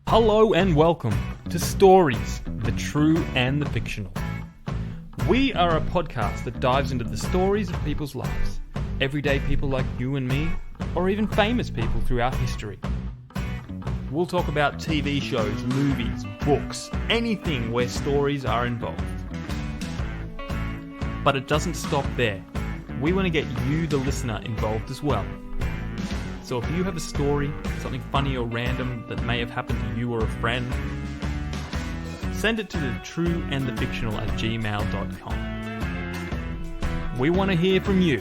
Hello and welcome to Stories, the True and the Fictional. We are a podcast that dives into the stories of people's lives, everyday people like you and me, or even famous people throughout history. We'll talk about TV shows, movies, books, anything where stories are involved. But it doesn't stop there. We want to get you, the listener, involved as well. So if you have a story, something funny or random that may have happened to you or a friend, send it to thetrueandthefictional@gmail.com. We want to hear from you.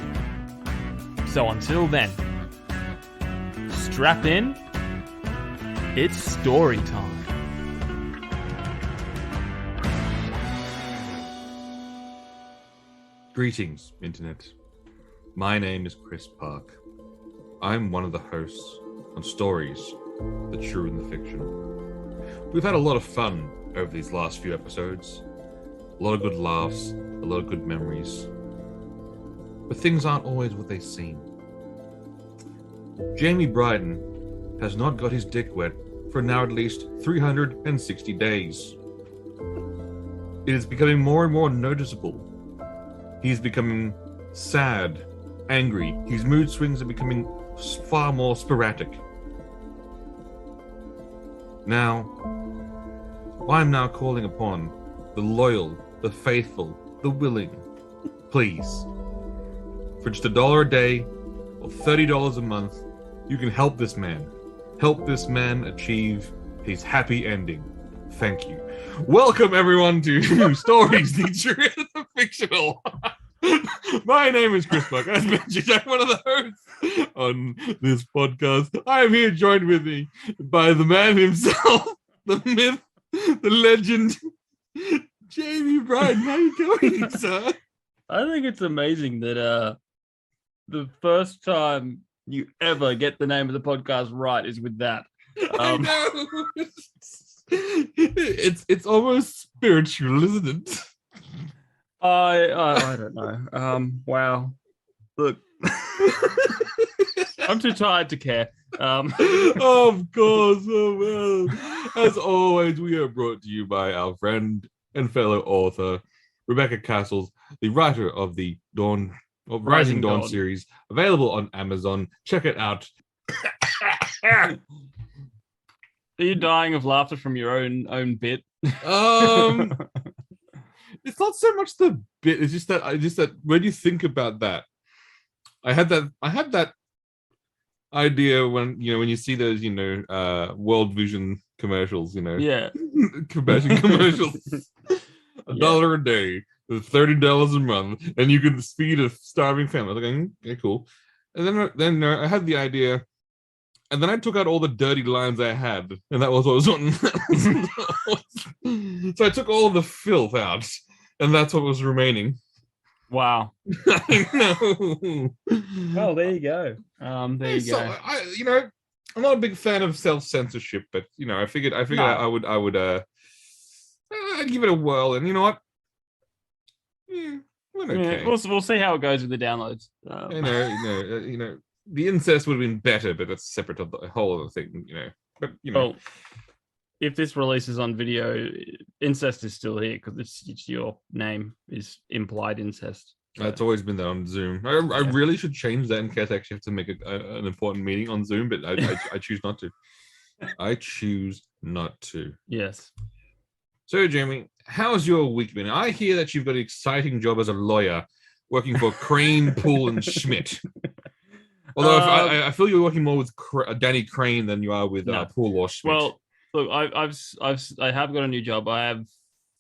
So until then, strap in. It's story time. Greetings, Internet. My name is Chris Park. I'm one of the hosts on Stories, the True and the Fictional. We've had a lot of fun over these last few episodes. A lot of good laughs, a lot of good memories. But things aren't always what they seem. Jamie Bryden has not got his dick wet for now at least 360 days. It is becoming more and more noticeable. He's becoming sad, angry. His mood swings are becoming far more sporadic. Now, I'm now calling upon the loyal, the faithful, the willing. Please, for just $1 a day or $30 a month, you can help this man. Help this man achieve his happy ending. Thank you. Welcome everyone to Stories, the True and the Fictional. My name is Chris Buck. As mentioned, I'm one of the hosts on this podcast. I am here joined with me by the man himself, the myth, the legend, Jamie Bryden. How you going, sir? I think it's amazing that the first time you ever get the name of the podcast right is with that. I know. It's almost spiritual, isn't it? I don't know. Wow. Look, I'm too tired to care. Of course. Oh, well. As always, we are brought to you by our friend and fellow author, Rebecca Cassells, the writer of the Rising Dawn series, available on Amazon. Check it out. Are you dying of laughter from your own bit? It's not so much the bit. It's just that when you think about that, I had that idea when you see those World Vision commercials, Yeah, commercials. $1 a day, $30 a month, and you can feed a starving family. I was like, okay, cool. And then I had the idea, and then I took out all the dirty lines I had, and that was what was on. So I took all the filth out, and that's what was remaining. Wow. I know. Well, there you go. I'm not a big fan of self-censorship, but I figured I would I'd give it a whirl, and you know what? Yeah, went okay. Yeah, we'll see how it goes with the downloads. The incest would have been better, but that's separate of the whole other thing, But Well, if this releases on video, incest is still here because it's your name is implied incest. So. It's always been that on Zoom. I really should change that in case I actually have to make an important meeting on Zoom, but I choose not to. I choose not to. Yes. So, Jamie, how's your week been? I hear that you've got an exciting job as a lawyer working for Crane, Poole, and Schmidt. Although I feel you're working more with Danny Crane than you are with Poole or Schmidt. Well, look, I have got a new job. I have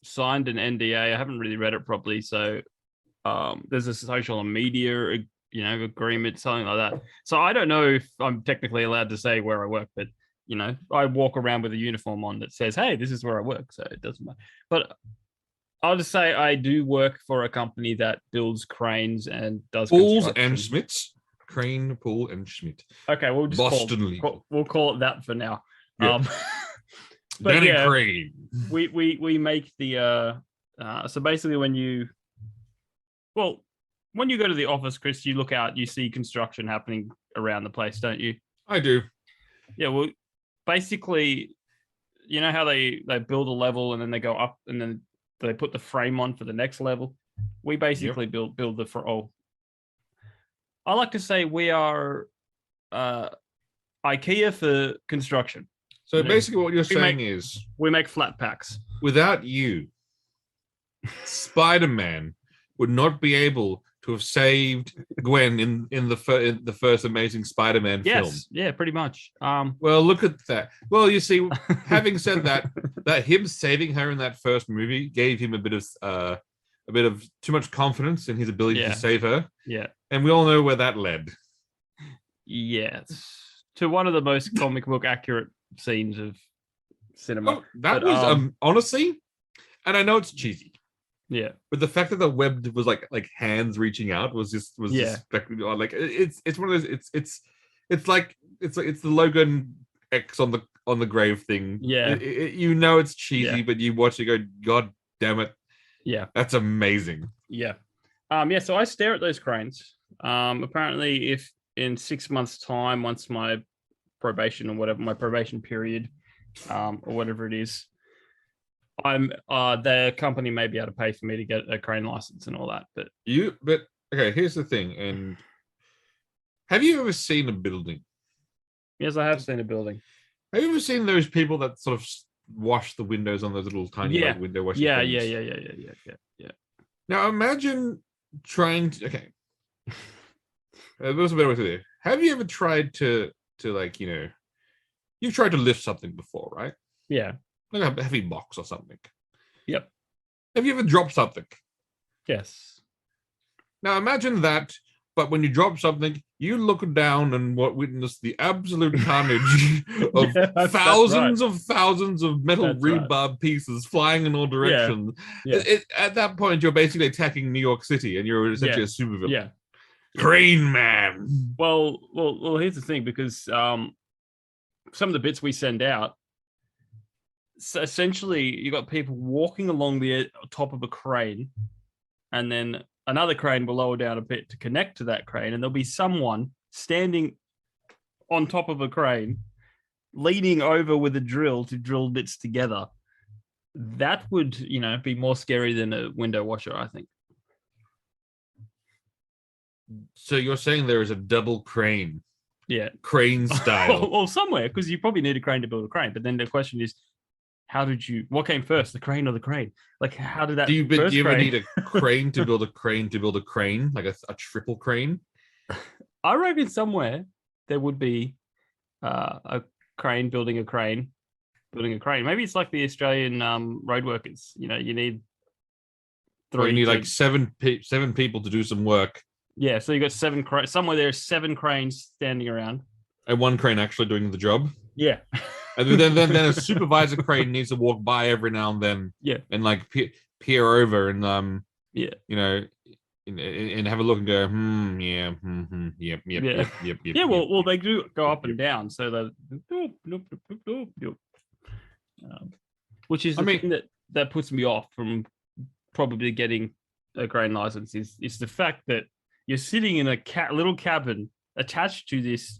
signed an NDA. I haven't really read it properly, so there's a social media, agreement, something like that. So I don't know if I'm technically allowed to say where I work, but I walk around with a uniform on that says, "Hey, this is where I work," so it doesn't matter. But I'll just say I do work for a company that builds cranes and does Pools and Schmidts. Crane, Poole, and Schmidt. Okay, we'll just we'll call it that for now. Yeah. But Danny Crane. We make the so basically when you go to the office, Chris, you look out, you see construction happening around the place, don't you? I do. Yeah, well, basically, you know how they build a level and then they go up and then they put the frame on for the next level. We basically build the for. Oh, I like to say we are IKEA for construction. So basically, what you're we saying make- is, We make flat packs. without you, Spider-Man would not be able to have saved Gwen in the first Amazing Spider-Man film. Yes, yeah, pretty much. Well, look at that. Well, you see, having said that, that him saving her in that first movie gave him a bit of too much confidence in his ability to save her. Yeah, and we all know where that led. Yes, to one of the most comic book accurate scenes of cinema. Oh, that was honestly, and I know it's cheesy. Yeah, but the fact that the web was like hands reaching out was just like it's one of those it's like the Logan X on the grave thing. Yeah, you know it's cheesy, but you watch it go, God damn it. Yeah, that's amazing. Yeah, so I stare at those cranes. Apparently, if in 6 months' time, once my probation or whatever my probation period, or whatever it is, the company may be able to pay for me to get a crane license and all that. But okay, here's the thing. And have you ever seen a building? Yes, I have seen a building. Have you ever seen those people that sort of wash the windows on those little tiny window washing things? Yeah. Now imagine trying to there's a better way to do it. Have you ever tried to you've tried to lift something before, right? Yeah. Like a heavy box or something. Yep. Have you ever dropped something? Yes. Now imagine that, but when you drop something, you look down and witness the absolute carnage of thousands of metal rebar pieces flying in all directions. Yeah. At that point, you're basically attacking New York City, and you're essentially a supervillain. Yeah. Crane Man. Well. Here's the thing, because some of the bits we send out, so essentially, you got people walking along the top of a crane, and then another crane will lower down a bit to connect to that crane, and there'll be someone standing on top of a crane, leaning over with a drill to drill bits together. That would, be more scary than a window washer, I think. So you're saying there is a double crane? Yeah. Crane style. Well, somewhere, because you probably need a crane to build a crane. But then the question is, what came first, the crane or the crane? Like, how did that? Do you ever need a crane to build a crane to build a crane, like a triple crane? I reckon somewhere there would be a crane building a crane. Maybe it's like the Australian road workers. You need three. You need like seven people to do some work. Yeah, so you got seven cranes. Somewhere there's 7 cranes standing around, and one crane actually doing the job. Yeah. And then a supervisor crane needs to walk by every now and then. Yeah. And like peer over and and have a look and go, yep. Yeah, well, they do go up and down, so which is the thing that puts me off from probably getting a crane license is the fact that you're sitting in a little cabin attached to this,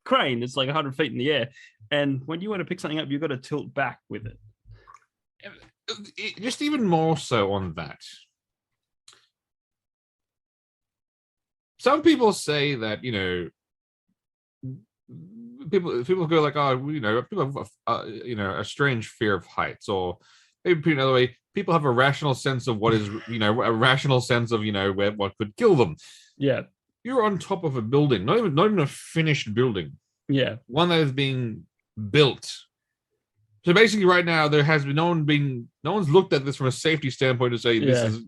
crane that's like 100 feet in the air, and when you want to pick something up, you've got to tilt back with it. Just even more so on that. Some people say that people go like, people have a strange fear of heights, or maybe put another way, people have a rational sense of what is a rational sense of what could kill them. Yeah. You're on top of a building, not even a finished building. Yeah. One that is being built. So basically right now there has been no one's looked at this from a safety standpoint to say this is,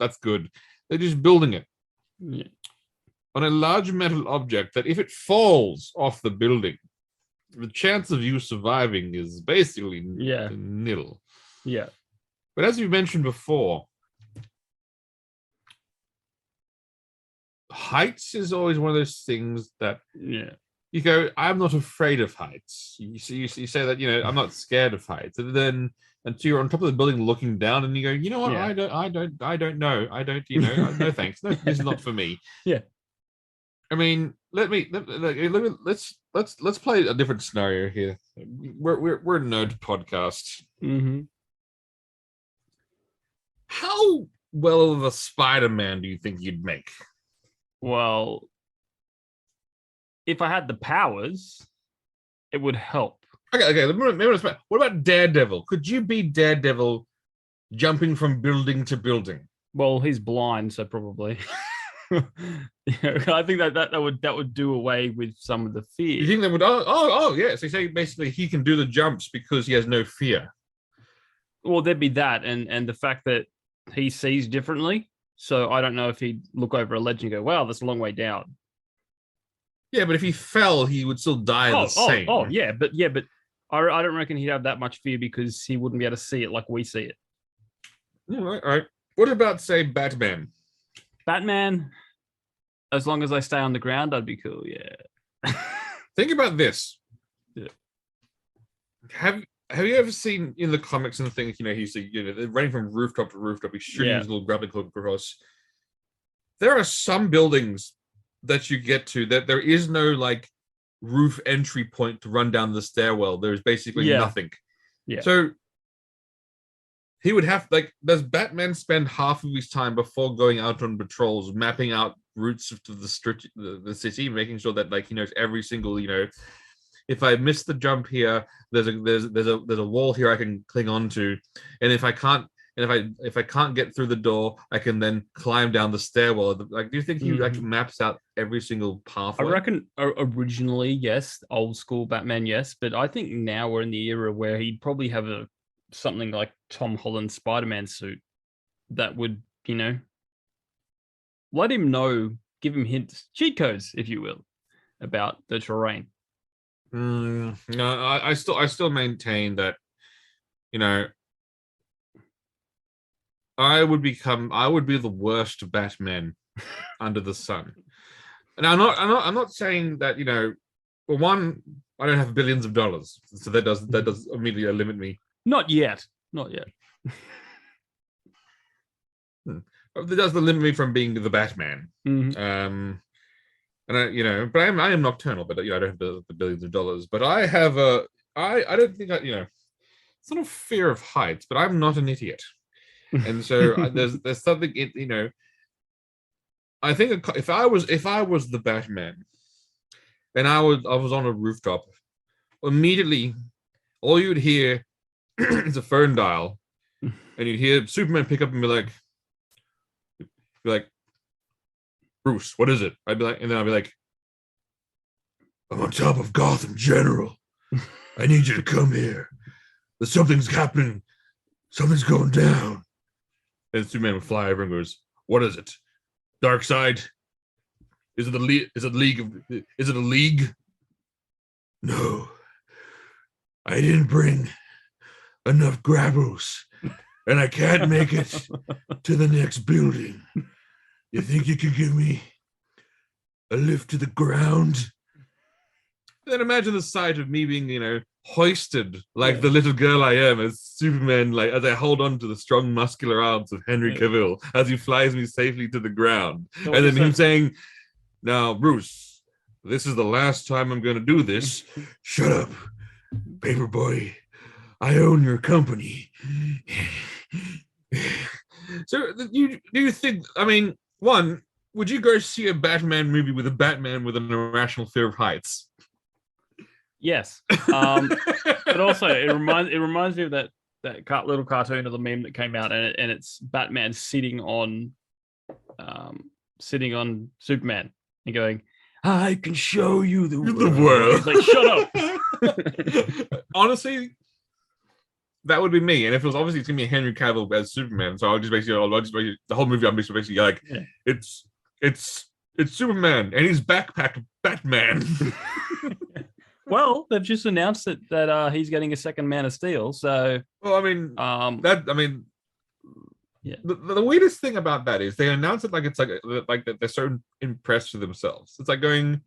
that's good. They're just building it. Yeah. On a large metal object that if it falls off the building, the chance of you surviving is basically nil. Yeah. But as you mentioned before, heights is always one of those things that you go, I'm not afraid of heights. You say that, I'm not scared of heights. And then until you're on top of the building looking down and you go, you know what, I don't know. I don't, no thanks. No, this is not for me. Yeah. I mean, let's play a different scenario here. We're a nerd podcast. Mm-hmm. How well of a Spider-Man do you think you'd make? Well, if I had the powers, it would help. Okay. What about Daredevil? Could you be Daredevil jumping from building to building? Well, he's blind, so probably. I think that would do away with some of the fear. You think that would? Oh, yeah. So you say basically he can do the jumps because he has no fear. Well, there'd be that, and the fact that he sees differently. So I don't know if he'd look over a ledge and go, "Wow, that's a long way down." Yeah, but if he fell, he would still die the same. Yeah, but I don't reckon he'd have that much fear because he wouldn't be able to see it like we see it. All right. What about, say, Batman? Batman, as long as I stay on the ground, I'd be cool. Yeah. Think about this. Yeah. Have you ever seen in the comics and things? He's running from rooftop to rooftop. He's shooting his little grappling hook across. There are some buildings that you get to that there is no like roof entry point to run down the stairwell. There's basically nothing. Yeah. So he would have does Batman spend half of his time before going out on patrols mapping out routes to the city, making sure that he knows every single, if I miss the jump here, there's a wall here I can cling on to, and if I can't get through the door, I can then climb down the stairwell. Do you think he maps out every single pathway? I reckon originally, yes, old school Batman, yes, but I think now we're in the era where he'd probably have something like Tom Holland's Spider-Man suit that would, let him know, give him hints, cheat codes, if you will, about the terrain. No, I still maintain that, I would be the worst Batman under the sun. And I'm not saying that, well, one, I don't have billions of dollars, so that does immediately limit me. Not yet. That does limit me from being the Batman. Mm-hmm. And but I am nocturnal, but I don't have the billions of dollars. But I have I don't think it's not a fear of heights, but I'm not an idiot. And so there's something I think if I was the Batman and I was on a rooftop, immediately all you'd hear is a phone dial, and you'd hear Superman pick up and be like, Bruce, what is it? I'd be like, I'm on top of Gotham General. I need you to come here. Something's happening. Something's going down. And Superman would fly over and goes, what is it? Dark side? Is it a league? No. I didn't bring enough grapples, and I can't make it to the next building. You think you could give me a lift to the ground? Then imagine the sight of me being, hoisted like the little girl I am as Superman, as I hold on to the strong muscular arms of Henry Cavill as he flies me safely to the ground. And then him saying, now, Bruce, this is the last time I'm going to do this. Shut up, Paperboy. I own your company. So do you think, one, would you go see a Batman movie with a Batman with an irrational fear of heights? Yes. But also it reminds me of that little cartoon of the meme that came out, and it's Batman sitting on Superman and going, I can show you the world. Like, shut up. Honestly, that would be me. And if it was obviously it's gonna be Henry Cavill as Superman, so I'll just basically the whole movie I'm basically like, it's Superman and he's backpacked Batman. Well, they've just announced that he's getting a second Man of Steel. So, the weirdest thing about that is they announce it like they're so impressed with themselves. It's like going,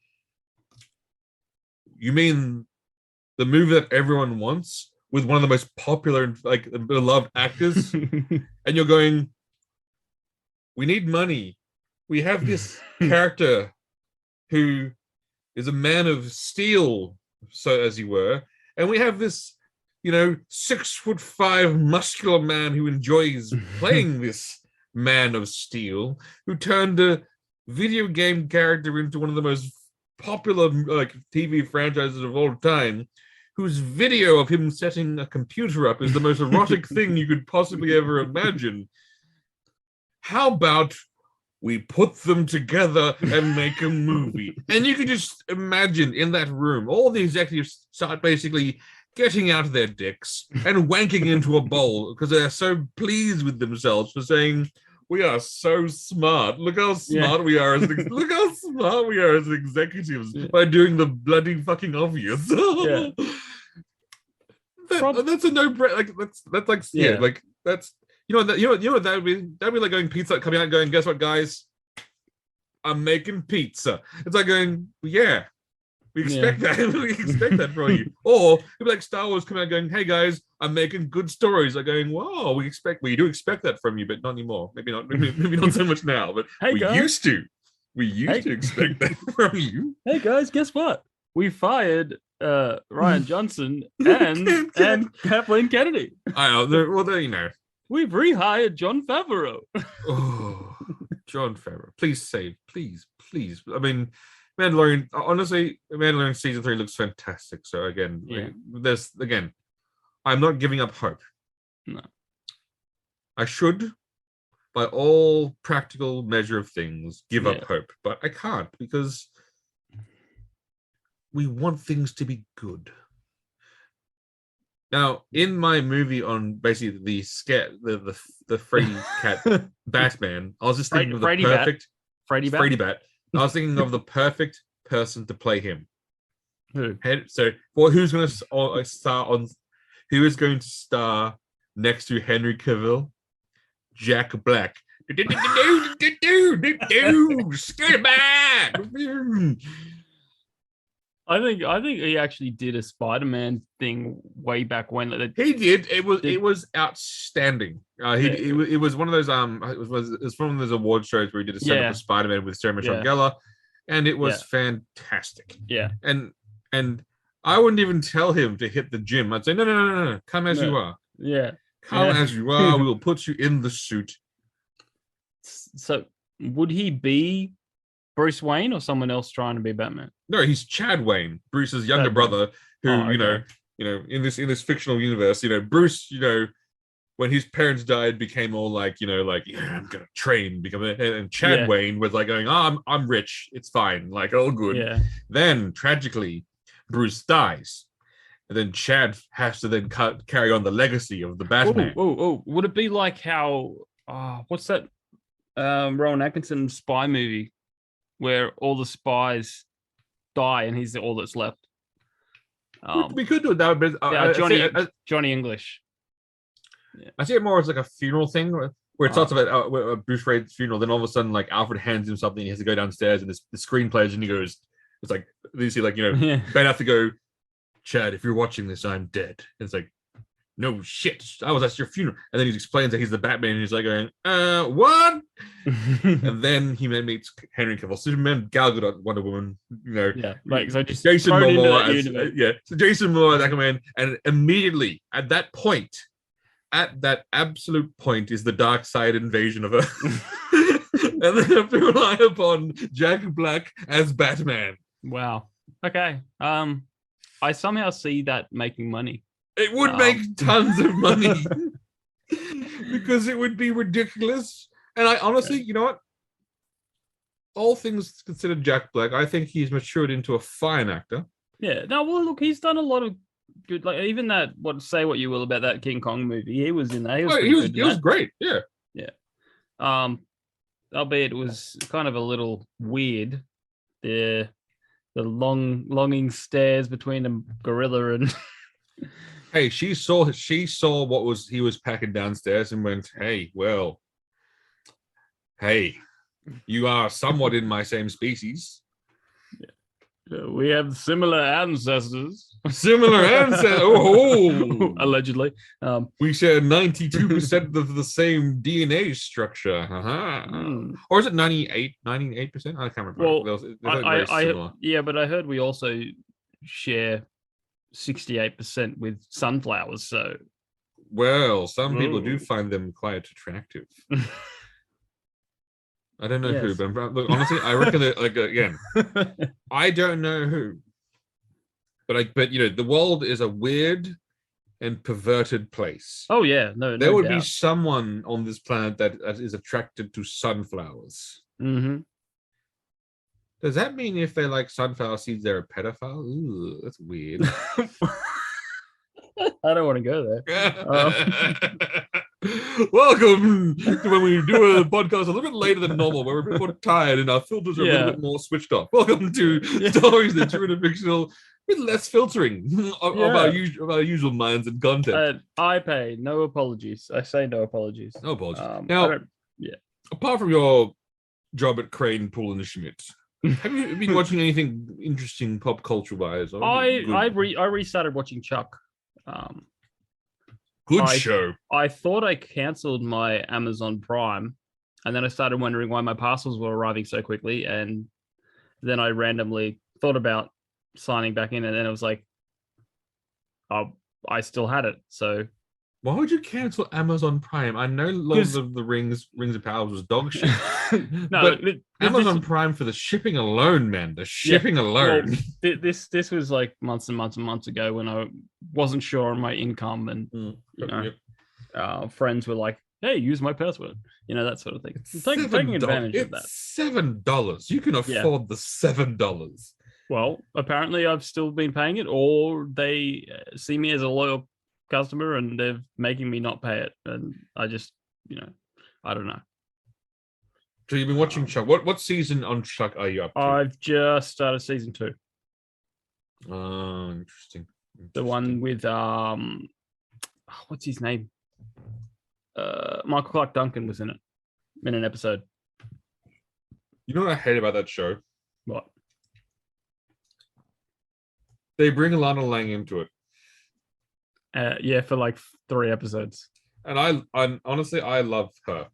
you mean the movie that everyone wants with one of the most popular and beloved actors, and you're going, we need money. We have this character who is a man of steel, so as he were, and we have this, 6'5" muscular man who enjoys playing this man of steel, who turned a video game character into one of the most popular TV franchises of all time, whose video of him setting a computer up is the most erotic thing you could possibly ever imagine. How about we put them together and make a movie? And you can just imagine in that room, all the executives start basically getting out their dicks and wanking into a bowl because they're so pleased with themselves for saying, we are so smart. Look how smart we are look how smart we are as executives by doing the bloody fucking obvious. That's a no-brainer. That's that would be like going pizza coming out and going, guess what, guys? I'm making pizza. It's like going, yeah, we expect that. We expect that from you. Or it'd be like Star Wars coming out going, hey guys, I'm making good stories. Like going, wow, we do expect that from you, but not anymore. Maybe not so much now, but hey, we used to. We used to expect that from you. Hey guys, guess what? We fired Ryan Johnson and Kathleen Kennedy. I know. Well, we've rehired Jon Favreau. Oh, Jon Favreau. Please. I mean, Mandalorian, honestly, Mandalorian season 3 looks fantastic. So again, I'm not giving up hope. No. I should, by all practical measure of things, give up hope. But I can't because we want things to be good. Now, in my movie on basically the Freddy Cat Batman, I was just thinking of the perfect Freddy Bat. I was thinking of the perfect person to play him. Who? So, who's going to star on? Who is going to star next to Henry Cavill? Jack Black. Scared back. I think he actually did a Spider-Man thing way back when. He did. It was outstanding. It was one of those it was one of those award shows where he did a stand up for Spider-Man with Sarah Michelle Gellar, and it was fantastic. Yeah. And I wouldn't even tell him to hit the gym. I'd say no, come as you are. Yeah. Come as you are. We will put you in the suit. So would he be Bruce Wayne or someone else trying to be Batman? No, he's Chad Wayne, Bruce's younger brother, who in this fictional universe, Bruce, when his parents died, became all like, I'm gonna train, and Chad Wayne was like going, I'm rich, it's fine, like all good. Yeah. Then tragically, Bruce dies, and then Chad has to then carry on the legacy of the Batman. Oh, would it be like how what's that Rowan Atkinson spy movie where all the spies die and he's all that's left? We could do that, but Johnny English. Yeah. I see it more as like a funeral thing where it starts about Bruce Wayne's funeral. Then all of a sudden, like Alfred hands him something. He has to go downstairs, and the screen plays, and he goes, "It's like you see, like Ben have to go, Chad. If you're watching this, I'm dead." And it's like, no shit, I was at your funeral. And then he explains that he's the Batman, and he's like going, what? And then he meets Henry Cavill, Superman, Gal Gadot, Wonder Woman, so just Jason Momoa so Jason Momoa as Aquaman, and immediately at that absolute point is the dark side invasion of Earth. And they have to rely upon Jack Black as Batman. Wow. Okay. I somehow see that making money. It would make tons of money because it would be ridiculous. And I honestly, you know what? All things considered, Jack Black, I think he's matured into a fine actor. Yeah. No, well, look, he's done a lot of good. Like even that. Say what you will about that King Kong movie. He was in that. He was great. Yeah. Yeah. Albeit it was kind of a little weird. The longing stares between a gorilla and. Hey, she saw what he was packing downstairs and went, hey, you are somewhat in my same species. We have similar ancestors. Similar ancestors. Oh, Allegedly. We share 92% of the same DNA structure. Uh-huh. Or is it 98%? I can't remember. Well, they're very similar. Yeah, but I heard we also share 68% with sunflowers. So, well, some people do find them quite attractive. I don't know who, but look, honestly, I reckon that, like, again, I don't know who, but you know, the world is a weird and perverted place. Oh yeah, there would be someone on this planet that is attracted to sunflowers. Mm-hmm. Does that mean if they like sunflower seeds, they're a pedophile? Ooh, that's weird. I don't want to go there. Welcome to when we do a podcast a little bit later than normal, where we're a bit more tired and our filters are a little bit more switched off. Welcome to Stories That True and Fictional, with less filtering of our usual minds and content. I pay no apologies. I say no apologies. No apologies. Now, apart from your job at Crane, Pool and Schmidt, have you been watching anything interesting pop culture wise? I restarted watching Chuck. Good show. I thought I canceled my Amazon Prime, and then I started wondering why my parcels were arriving so quickly, and then I randomly thought about signing back in, and then it was like, oh, I still had it. So why would you cancel Amazon Prime? I know Lord of the Rings of Power was dog shit. No, but Amazon Prime for the shipping alone, man. The shipping alone. Well, this was like months and months and months ago when I wasn't sure on my income, and you know, friends were like, "Hey, use my password," you know, that sort of thing. Taking advantage of that. $7. You can afford the $7. Well, apparently I've still been paying it, or they see me as a loyal customer and they're making me not pay it, and I just, you know, I don't know. So you've been watching Chuck. What season on Chuck are you up to? I've just started season 2. Oh, interesting. The one with what's his name? Michael Clark Duncan was in it in an episode. You know what I hate about that show? What? They bring Lana Lang into it. For like 3 episodes. And I honestly, I love her.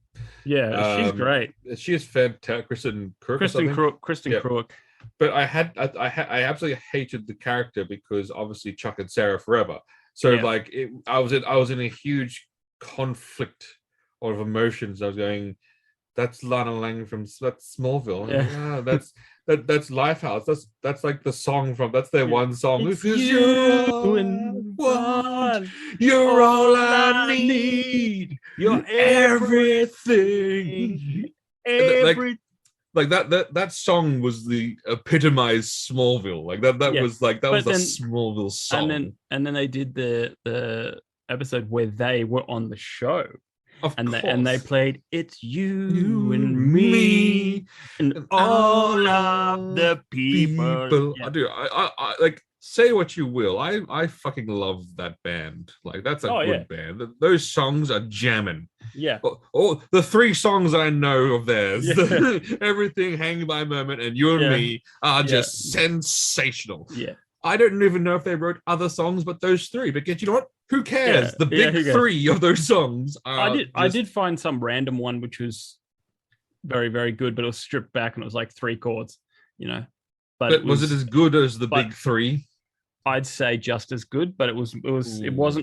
Yeah, she's great. She is fantastic. Kristen Crook. But I absolutely hated the character because obviously Chuck and Sarah forever. So like I was in a huge conflict of emotions. I was going, that's Lana Lang from Smallville. Yeah, that's Lifehouse. That's like the song from their one song. It's you and one. You're all I need. You're everything. Like that song was the epitomized Smallville. Like that was the Smallville song. And then they did the episode where they were on the show. And they played "It's You and Me and all of the people." Yeah. I do. I like, say what you will. I fucking love that band. Like, that's a good band. Those songs are jamming. Yeah. Oh, the 3 songs I know of theirs, Everything, Hanging by a Moment, and You and Me, are just sensational. Yeah. I don't even know if they wrote other songs but those 3. But you know what? Who cares? The big 3 of those songs are. I did find some random one which was very, very good, but it was stripped back and it was like 3 chords, you know. But was it as good as the big 3? I'd say just as good, but it wasn't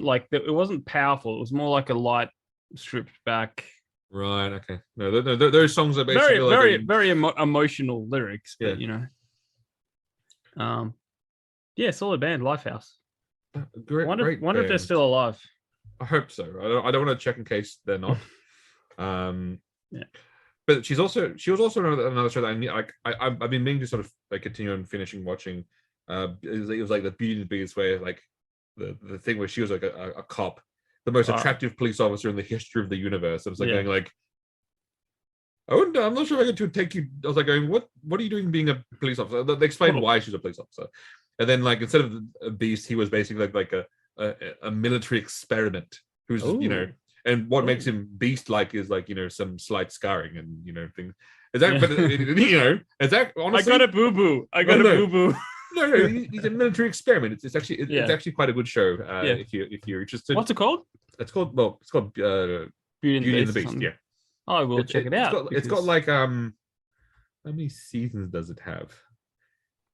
like it wasn't powerful. It was more like a light stripped back. Right. Okay. No, those songs are basically very emotional lyrics. But, you know. Solid band, Lifehouse. Great. Wonder if they're still alive. I hope so. I don't want to check in case they're not. But she was also another show that I've been meaning to sort of like continue on finishing watching. It was like the Beauty and the Beast, where like the thing where she was like a cop, the most attractive police officer in the history of the universe. I was like going like, I'm not sure if I get to take you. I was like going, what are you doing being a police officer? They explained why she's a police officer, and then like instead of a beast, he was basically like a military experiment. Who's you know, and what makes him beast-like is like, you know, some slight scarring and, you know, things. Is that? But you know, is that honestly? I got a boo boo. No, he's a military experiment. It's actually quite a good show. If you're interested. What's it called? It's called Beauty and the Beast. Yeah. I will check it out. It's got like how many seasons does it have?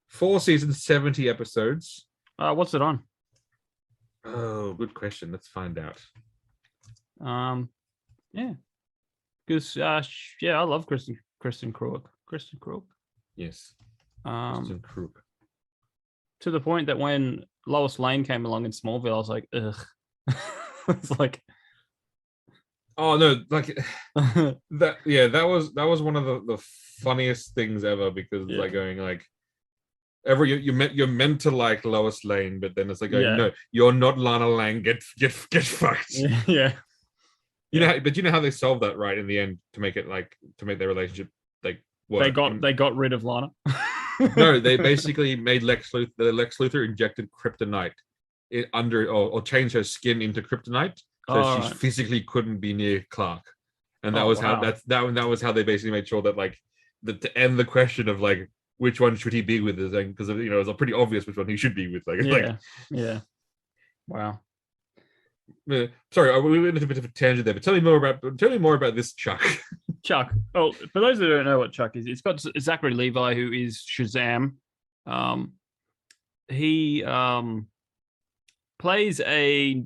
4 seasons, 70 episodes. What's it on? Oh, good question. Let's find out. Yeah, because I love Kristen Krug. Kristen Krug. Yes. Kristen Krug. To the point that when Lois Lane came along in Smallville, I was like, ugh. It's like, oh no, like that. Yeah, that was one of the funniest things ever, because it's like going like. You're meant to like Lois Lane, but then it's like no, you're not Lana Lang. Get fucked. Yeah. You know how they solved that, right? In the end, to make their relationship like work. They got rid of Lana. No, they basically made Lex Luthor injected kryptonite or changed her skin into kryptonite, so she physically couldn't be near Clark, and that was how they basically made sure that to end the question of like which one should he be with, because it was pretty obvious which one he should be with. Wow. Sorry, we went into a bit of a tangent there, but tell me more about this Chuck. Chuck. Oh, for those that don't know what Chuck is, it's got Zachary Levi, who is Shazam. He plays a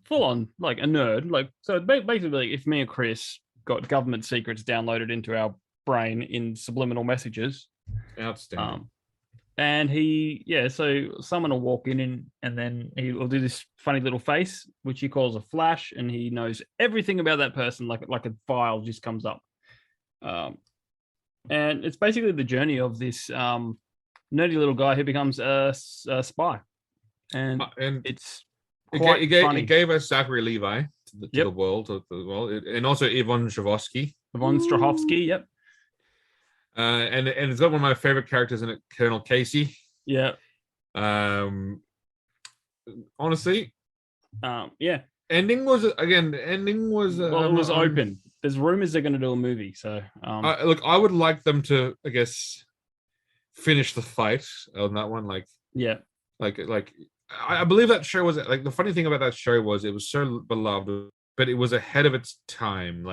full-on like a nerd. So basically, if me and Chris got government secrets downloaded into our brain in subliminal messages. Outstanding. And so someone will walk in and then he will do this funny little face, which he calls a flash, and he knows everything about that person, like a file just comes up. And it's basically the journey of this nerdy little guy who becomes a spy, and it's quite funny. It gave us Zachary Levi to the world, and also Yvonne Strahovski. Yep. And it's got one of my favorite characters in it, Colonel Casey. Yeah. Honestly. Yeah. Ending was it was open. There's rumors they're going to do a movie. So look, I would like them to, I guess, finish the fight on that one. I believe that show was the funny thing about that show was it was so beloved, but it was ahead of its time.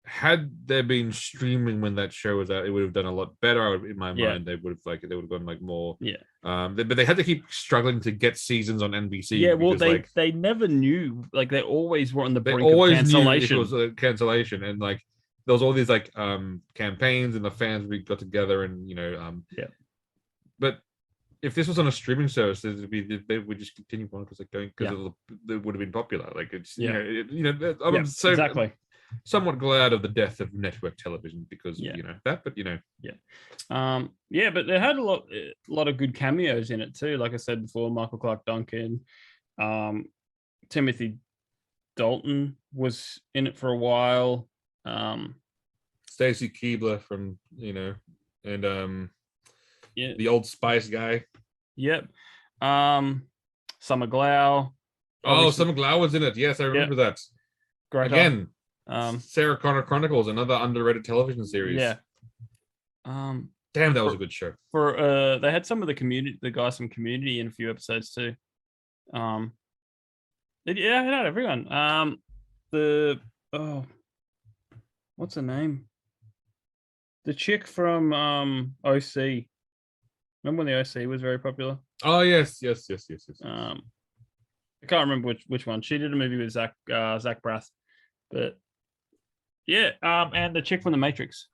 Had there been streaming when that show was out, it would have done a lot better. In my mind, they would have gone more. Yeah. But they had to keep struggling to get seasons on NBC. Yeah. Well, they never knew. They always were on the brink of cancellation. Knew it was a cancellation, and there was all these campaigns, and the fans got together, and But if this was on a streaming service, they would just continue on because it would have been popular. Exactly. Somewhat glad of the death of network television because but but they had a lot of good cameos in it too. Like I said before, Michael Clark Duncan, Timothy Dalton was in it for a while. Stacy Keibler from and the Old Spice guy. Yep. Summer Glau. Summer Glau was in it. Yes, I remember that. Great. Again. Sarah Connor Chronicles, another underrated television series. Yeah. Damn, that was a good show. They had some of the guys from Community in a few episodes too. It had everyone. What's her name? The chick from OC. Remember when the OC was very popular? Oh yes. I can't remember which one. She did a movie with Zach Braff, but. Yeah, and the chick from The Matrix.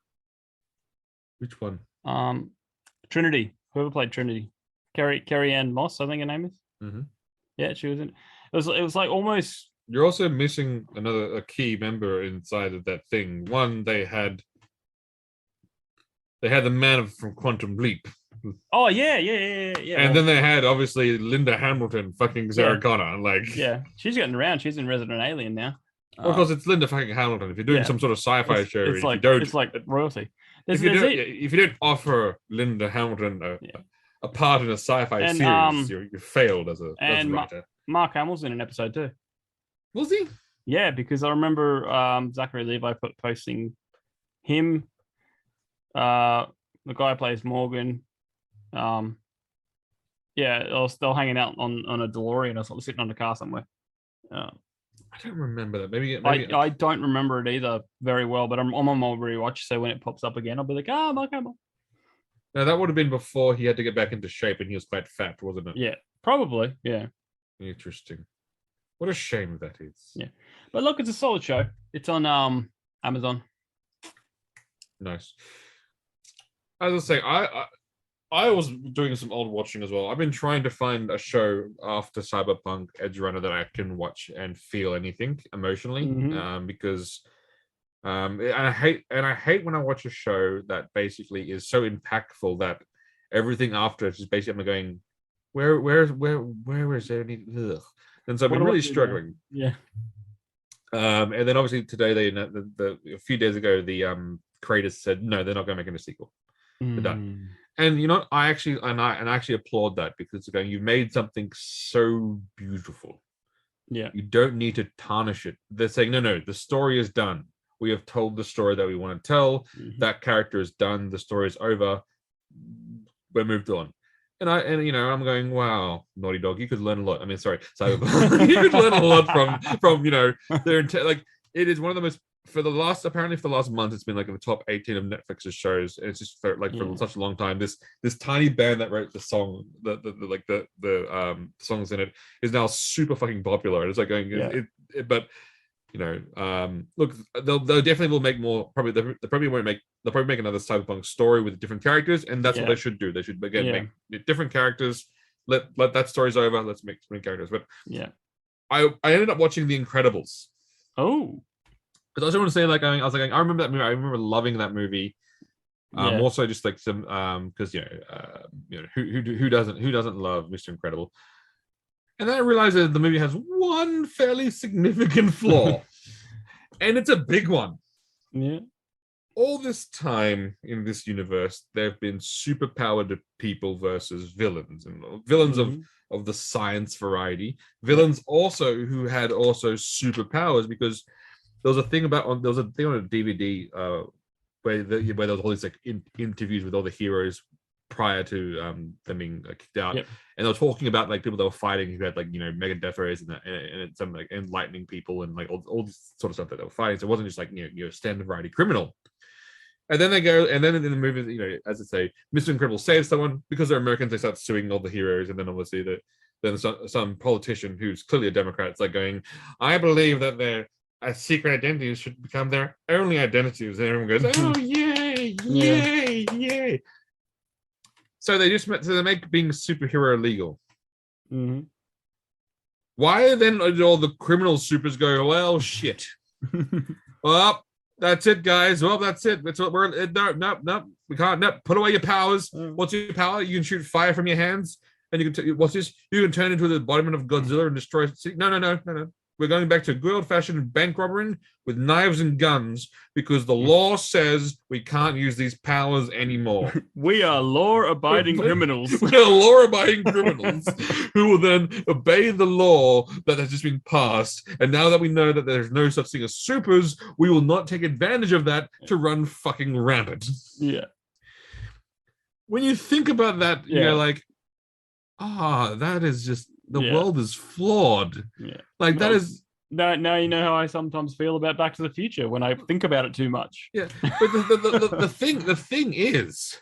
Which one? Trinity. Whoever played Trinity, Carrie Ann Moss, I think her name is. Mm-hmm. Yeah, she was in. It was like almost. You're also missing a key member inside of that thing. One, they had the man from Quantum Leap. Oh yeah. And then they had obviously Linda Hamilton, fucking Sarah Connor. She's getting around. She's in Resident Alien now. Well, because it's Linda fucking Hamilton. If you're doing some sort of sci-fi show, it's like royalty. If you don't offer Linda Hamilton a part in a sci-fi series, you failed as a writer. Mark Hamill's in an episode too. Was he? Yeah, because I remember Zachary Levi posting him, the guy who plays Morgan, Yeah, I was still hanging out on a DeLorean or something, sitting on a car somewhere. Uh, I don't remember that. Maybe I don't remember it either very well, but I'm on my rewatch, so when it pops up again, I'll be like, Mark Hamill. no, that would have been before he had to get back into shape, and he was quite fat, wasn't it? Yeah, probably. Yeah. Interesting. What a shame that is. Yeah, but look, it's a solid show. It's on Amazon. Nice. As I say, I was doing some old watching as well. I've been trying to find a show after Cyberpunk Edge Runner that I can watch and feel anything emotionally, because and I hate when I watch a show that basically is so impactful that everything after it's just basically I'm going, where is there any? Ugh. And so I've been really struggling. Yeah. And then obviously today a few days ago the creators said no, they're not going to make any sequel. They're done. And you know, I actually applaud that, because again, you made something so beautiful. Yeah. You don't need to tarnish it. They're saying, no, the story is done. We have told the story that we want to tell. That character is done. The story is over. We're moved on. And I'm going, wow, Naughty Dog, you could learn a lot. I mean, sorry, so you could learn a lot from their like. It is one of the most for the last month. It's been like in the top 18 of Netflix's shows. And it's just for such a long time. This tiny band that wrote the song, the songs in it, is now super fucking popular. And it's like going, but. Look, they'll definitely will make more. They'll probably make another Cyberpunk story with different characters, and that's what they should do. They should again make different characters. Let that story's over. Let's make different characters. But I ended up watching The Incredibles. Oh, because I just want to say, I remember that movie. I remember loving that movie. Also just like some because who doesn't love Mr. Incredible. And then I realized that the movie has one fairly significant flaw. And it's a big one. Yeah. All this time in this universe, there have been superpowered people versus villains. And villains of the science variety. Villains also who had also superpowers, because there was a thing on a DVD where there was all these interviews with all the heroes prior to them being kicked out, and they were talking about people that were fighting who had mega death rays and some enlightening people and all this sort of stuff that they were fighting. So it wasn't just your standard variety criminal. And then in the movie, as I say, Mr. Incredible saves someone. Because they're Americans, they start suing all the heroes, and then obviously then some politician who's clearly a Democrat is going, I believe that their secret identities should become their only identities, and everyone goes, oh yay. So they make being a superhero illegal. Why then did all the criminal supers go, well, shit. Well, that's it, guys. Well, that's it. That's what we're no. We can't. No, put away your powers. What's your power? You can shoot fire from your hands, and you can. What's this? You can turn into the embodiment of Godzilla and destroy the city. No. We're going back to good old-fashioned bank robbery with knives and guns, because the law says we can't use these powers anymore. We are law-abiding criminals. We are law-abiding criminals who will then obey the law that has just been passed. And now that we know that there's no such thing as supers, we will not take advantage of that to run fucking rampant. Yeah. When you think about that, you're like, that is just... The world is flawed. Yeah. That is... Now you know how I sometimes feel about Back to the Future when I think about it too much. Yeah. But the thing is,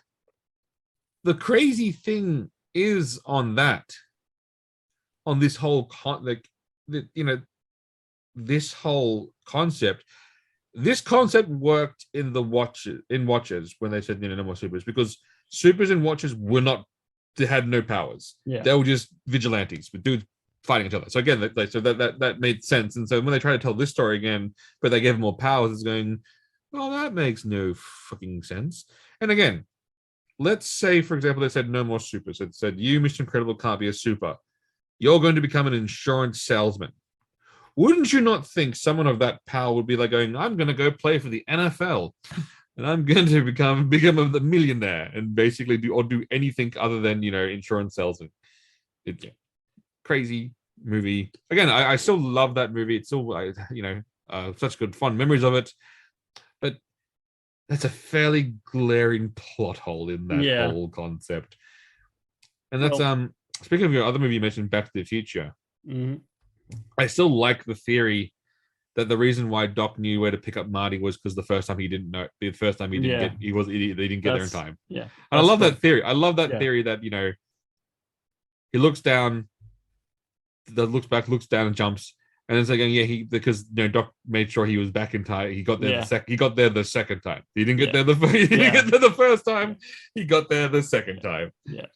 the crazy thing is on this whole this whole concept. This concept worked in Watchers when they said no more supers, because supers in Watchers were not... They had no powers. Yeah. They were just vigilantes with dudes fighting each other. So again, that made sense. And so when they try to tell this story again, but they gave them more powers, it's going, well, that makes no fucking sense. And again, let's say, for example, they said no more supers. It said, you, Mr. Incredible, can't be a super. You're going to become an insurance salesman. Wouldn't you not think someone of that power would be going, I'm going to go play for the NFL? And I'm going to become a millionaire and basically do anything other than insurance salesman. Crazy movie. Again, I still love that movie. It's still such good fun memories of it. But that's a fairly glaring plot hole in that whole concept. And that's Speaking of your other movie you mentioned, Back to the Future, Mm-hmm. I still like the theory that the reason why Doc knew where to pick up Marty was because the first time he didn't know, the first time he didn't Yeah. get, they didn't get there in time. Yeah. And I love that theory. I love that Yeah. theory that, you know, he looks down, looks back, looks down, and jumps, and it's like, yeah, because you know, Doc made sure he was back in time. He got there he got there the second time. He didn't get there he didn't get there the first time. He got there the second time. Yeah.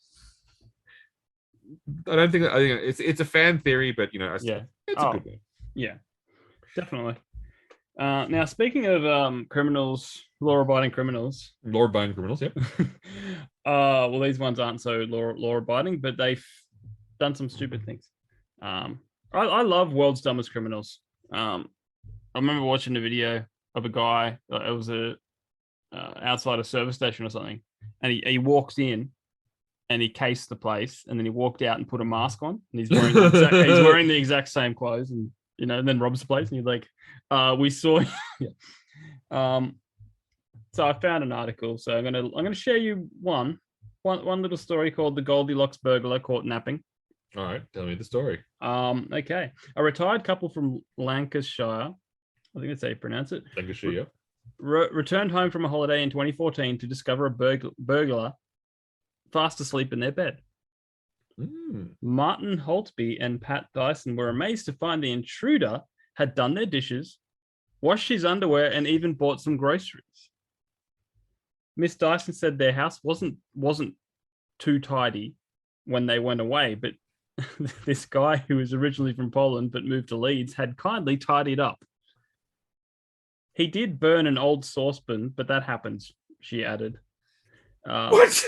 I think it's a fan theory, but you know, it's a good one. Yeah, definitely. Now, speaking of criminals, law-abiding criminals. Law-abiding criminals, yeah. Well, these ones aren't so law-abiding, but they've done some stupid things. I love World's Dumbest Criminals. I remember watching a video of a guy. It was outside a service station or something, and he walked in and he cased the place, and then he walked out and put a mask on, and he's wearing the exact same clothes, and you know, and then robs the place, and he's like, "We saw." So I found an article. So I'm gonna share you one little story called "The Goldilocks Burglar Caught Napping." All right, tell me the story. Okay. A retired couple from Lancashire, I think that's how you pronounce it. Lancashire, yeah. Returned home from a holiday in 2014 to discover a burglar fast asleep in their bed. Martin Holtby and Pat Dyson were amazed to find the intruder had done their dishes, washed his underwear, and even bought some groceries. Miss Dyson said their house wasn't too tidy when they went away, but this guy who was originally from Poland but moved to Leeds had kindly tidied up. He did burn an old saucepan, but that happens, she added. What?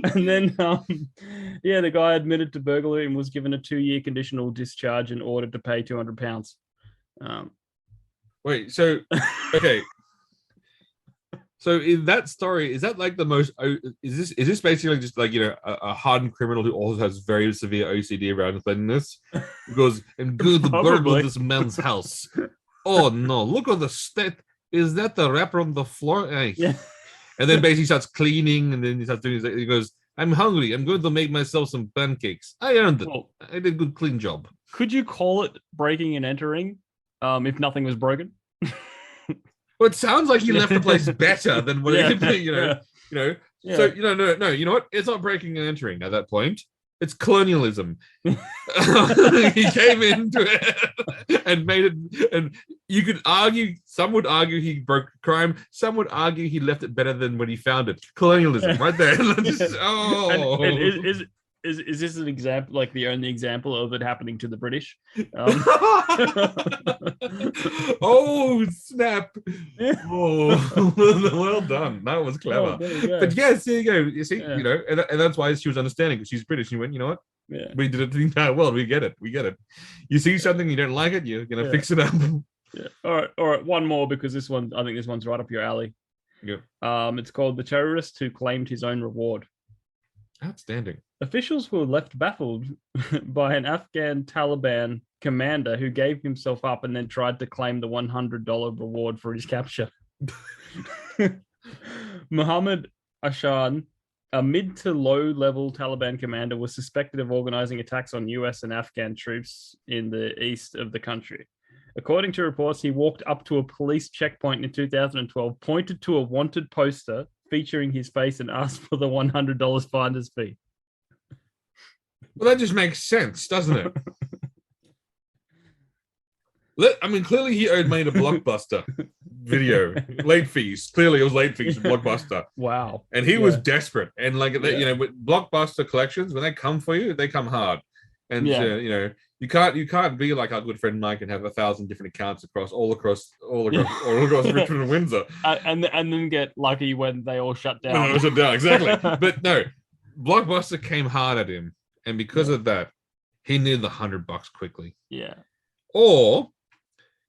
And then, the guy admitted to burglary and was given a 2-year conditional discharge and ordered to pay £200. Wait, so okay. So in that story, is that like the most? Is this basically just like, you know, a hardened criminal who also has very severe OCD around cleanliness? He goes and go to burgle this man's house. Oh no! Look at the state. Is that the wrapper on the floor? Yeah. And then basically starts cleaning, and then he starts doing. He goes, "I'm hungry. I'm going to make myself some pancakes. I earned it. I did a good clean job." Could you call it breaking and entering? If nothing was broken. Well, it sounds like he left the place better than what he did, you know. Yeah. So no. You know what? It's not breaking and entering at that point. It's colonialism. He came into it and made it, and you could argue. Some would argue he broke crime. Some would argue he left it better than when he found it. Colonialism, right there. And is this an example, like the only example of it happening to the British? Oh snap! Oh, well done. That was clever. But yes, there you go. You see, you know, and that's why she was understanding, because she's British. She went, you know what? Yeah. We did it the entire world. We get it. You see something, you don't like it, you're gonna fix it up. Yeah. All right. One more, because I think this one's right up your alley. Yep. It's called "The Terrorist Who Claimed His Own Reward." Outstanding. Officials were left baffled by an Afghan Taliban commander who gave himself up and then tried to claim the $100 reward for his capture. Muhammad Ashan, a mid to low-level Taliban commander, was suspected of organizing attacks on US and Afghan troops in the east of the country. According to reports, he walked up to a police checkpoint in 2012, pointed to a wanted poster featuring his face, and asked for the $100 finder's fee. Well, that just makes sense, doesn't it? I mean, clearly he owed money to Blockbuster Video. Late fees. Clearly it was late fees to Blockbuster. Wow. And he was desperate. And like, you know, with Blockbuster collections, when they come for you, they come hard. And, you know, you can't be like our good friend Mike and have 1,000 different accounts all across Richmond and Windsor. And then get lucky when they all shut down. No, shut down, exactly. But no, Blockbuster came hard at him. And because of that, he needed the $100 quickly. Yeah. Or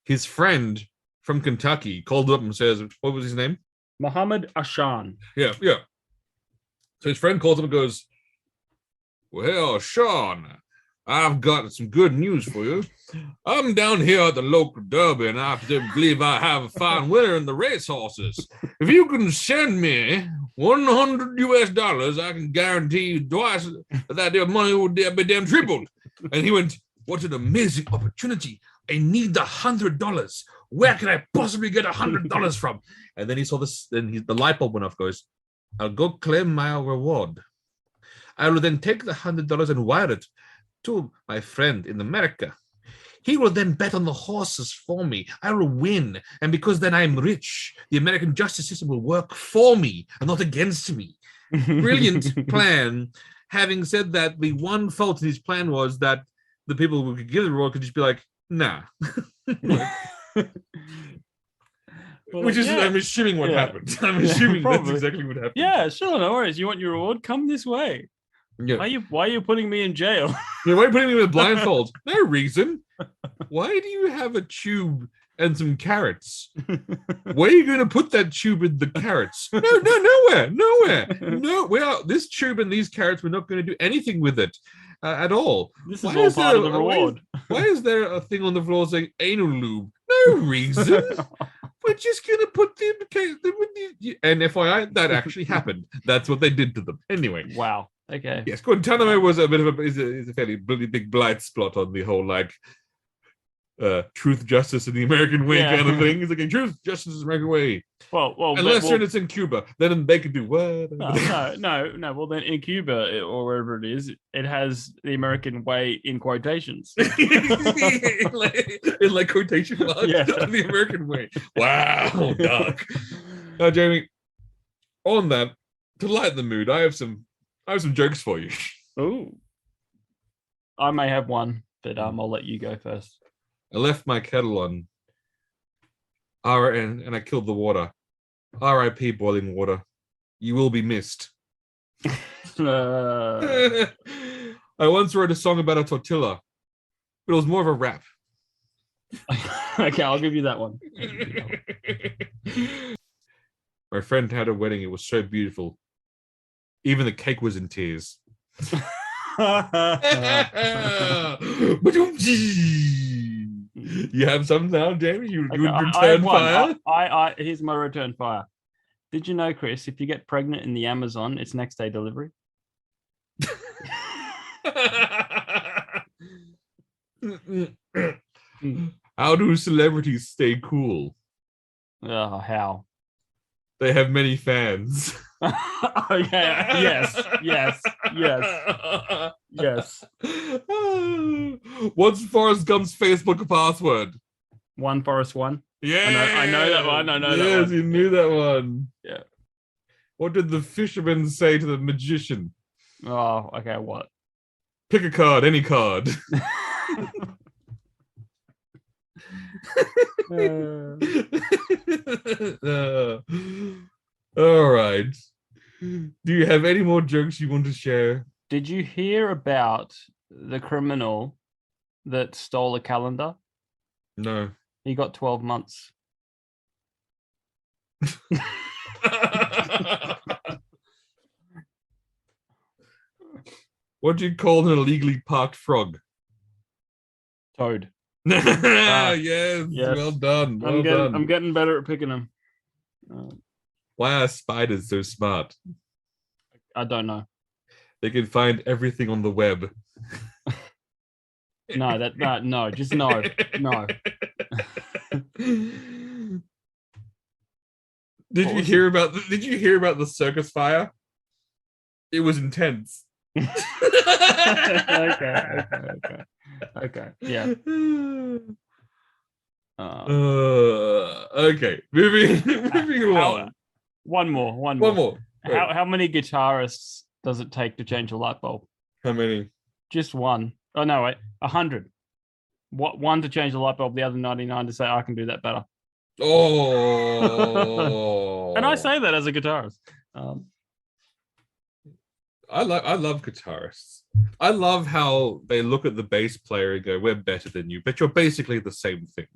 his friend from Kentucky called up and says, what was his name? Muhammad Ashan. Yeah. So his friend calls him and goes, "Well, Sean, I've got some good news for you. I'm down here at the local derby, and I believe I have a fine winner in the racehorses. If you can send me $100, I can guarantee you twice that their money will be damn tripled. And he went, what an amazing opportunity. I need the $100. Where can I possibly get $100 from? And then he saw this, and the light bulb went off, goes, I'll go claim my reward. I will then take the $100 and wire it to my friend in America. He will then bet on the horses for me. I will win. And because then I'm rich, the American justice system will work for me and not against me. Brilliant plan. Having said that, the one fault in his plan was that the people who could give the reward could just be like, nah. Which is, I'm assuming what happened. I'm assuming that's exactly what happened. Yeah, sure, no worries. You want your reward? Come this way. Yeah. Why are you putting me in jail? Yeah, why are you putting me with blindfolds? No reason. Why do you have a tube and some carrots? Where are you going to put that tube in the carrots? Nowhere. No, this tube and these carrots, we're not going to do anything with it at all. This is all part of the reward. Why is there a thing on the floor saying anal lube? No reason. We're just going to put the and FYI, that actually happened. That's what they did to them. Anyway. Wow. Okay. Yes, Guantanamo was a bit of is a fairly big blind spot on the whole truth, justice, and the American way kind of thing. It's like truth, justice, and the American way. Well, unless it's in Cuba, then they can do what? No. Well, then in Cuba or wherever it is, it has the American way in quotations. in quotation marks. Yeah. The American way. Wow, dark. Now, Jamie, on that, to lighten the mood, I have some jokes for you. Ooh. I may have one, but I'll let you go first. I left my kettle on. And I killed the water. R.I.P. boiling water. You will be missed. I once wrote a song about a tortilla, but it was more of a rap. Okay, I'll give you that one. My friend had a wedding. It was so beautiful. Even the cake was in tears. You have some now, Jamie? You would return fire? Here's my return fire. Did you know, Chris, if you get pregnant in the Amazon, it's next day delivery? How do celebrities stay cool? How? They have many fans. Okay. Yes. What's Forrest Gump's Facebook password? 1Forrest1. Yeah, I know that one. Yes, you knew that one. Yeah. What did the fisherman say to the magician? Oh, okay. What? Pick a card, any card. All right. Do you have any more jokes you want to share? Did you hear about the criminal that stole a calendar? No. He got 12 months. What do you call an illegally parked frog? Toad. Yes, well done. I'm getting better at picking them. Why are spiders so smart? I don't know. They can find everything on the web. No, just no. Did you hear about the circus fire? It was intense. Okay. Yeah. Okay. Moving along. One more. How many guitarists does it take to change a light bulb? How many? Just one. Oh no, wait. 100. One to change the light bulb, the other 99 to say I can do that better. Oh. And I say that as a guitarist. I love guitarists. I love how they look at the bass player and go, "We're better than you," but you're basically the same thing.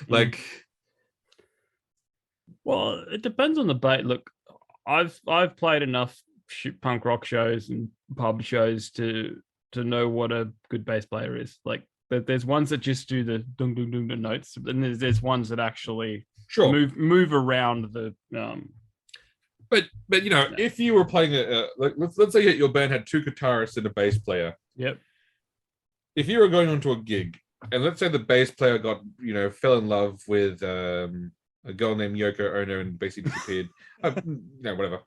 Like, well, it depends on the bass. Look, I've played enough punk rock shows and pub shows to to know what a good bass player is. Like there's ones that just do the dung dung dung the notes, and there's ones that actually move around the But if you were playing let's say your band had 2 guitarists and a bass player. Yep. If you were going onto a gig, and let's say the bass player got fell in love with a girl named Yoko Ono and basically disappeared, whatever.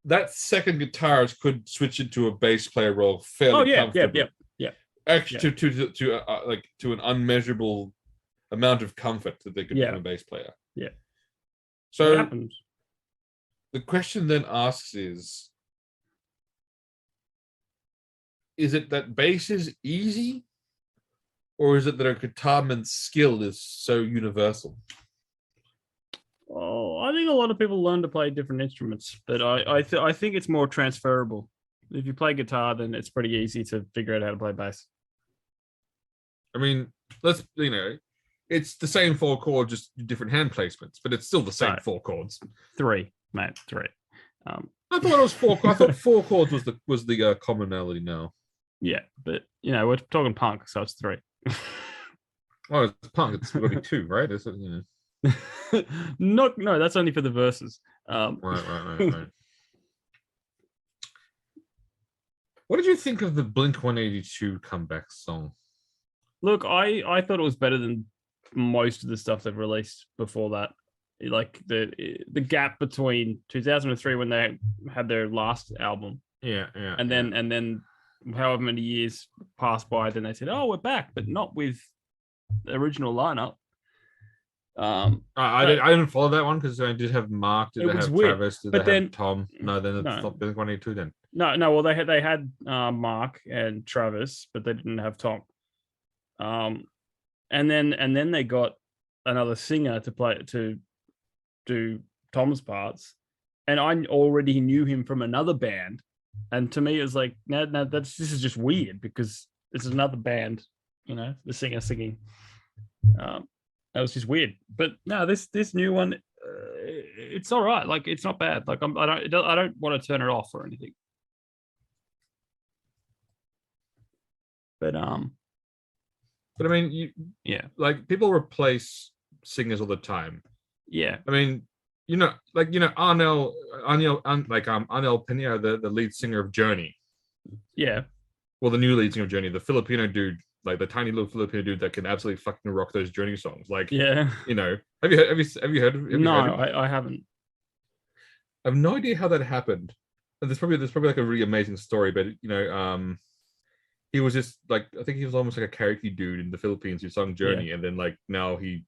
That second guitarist could switch into a bass player role fairly comfortably. Yeah. Actually, to an unmeasurable amount of comfort that they could become a bass player. Yeah. So the question then asks is it that bass is easy, or is it that a guitarman's skill is so universal? Oh, I think a lot of people learn to play different instruments, but I think it's more transferable. If you play guitar, then it's pretty easy to figure out how to play bass. I mean, it's the same 4 chords, just different hand placements, but it's still the same 4 chords. 3, mate, 3. I thought it was 4. I thought 4 chords was the commonality now. Yeah, but we're talking punk, so it's 3. Oh, it's punk. It's going to be 2, right? Is it? No, that's only for the verses. Right. What did you think of the Blink-182 comeback song? Look, I thought it was better than most of the stuff they've released before that. Like the gap between 2003 when they had their last album, and then however many years passed by, then they said, "Oh, we're back," but not with the original lineup. I didn't follow that one because I did have Mark, did they have weird. Travis, did they have Tom? No, then it's not Blink-182 then. No, well they had Mark and Travis, but they didn't have Tom. And then they got another singer to do Tom's parts, and I already knew him from another band, and to me it was like, no, this is just weird because this is another band, the singer singing. That was just weird, but no, this new one, it's all right. Like it's not bad. Like I don't want to turn it off or anything. But I mean, like people replace singers all the time. Yeah, I mean, Arnel Pineda, the lead singer of Journey. Yeah. Well, the new lead singer of Journey, the Filipino dude, like the tiny little Filipino dude that can absolutely fucking rock those Journey songs. Like, have you heard? I haven't. I have no idea how that happened. And there's probably like a really amazing story, but he was just like, I think he was almost like a karaoke dude in the Philippines who sung Journey, and then like now he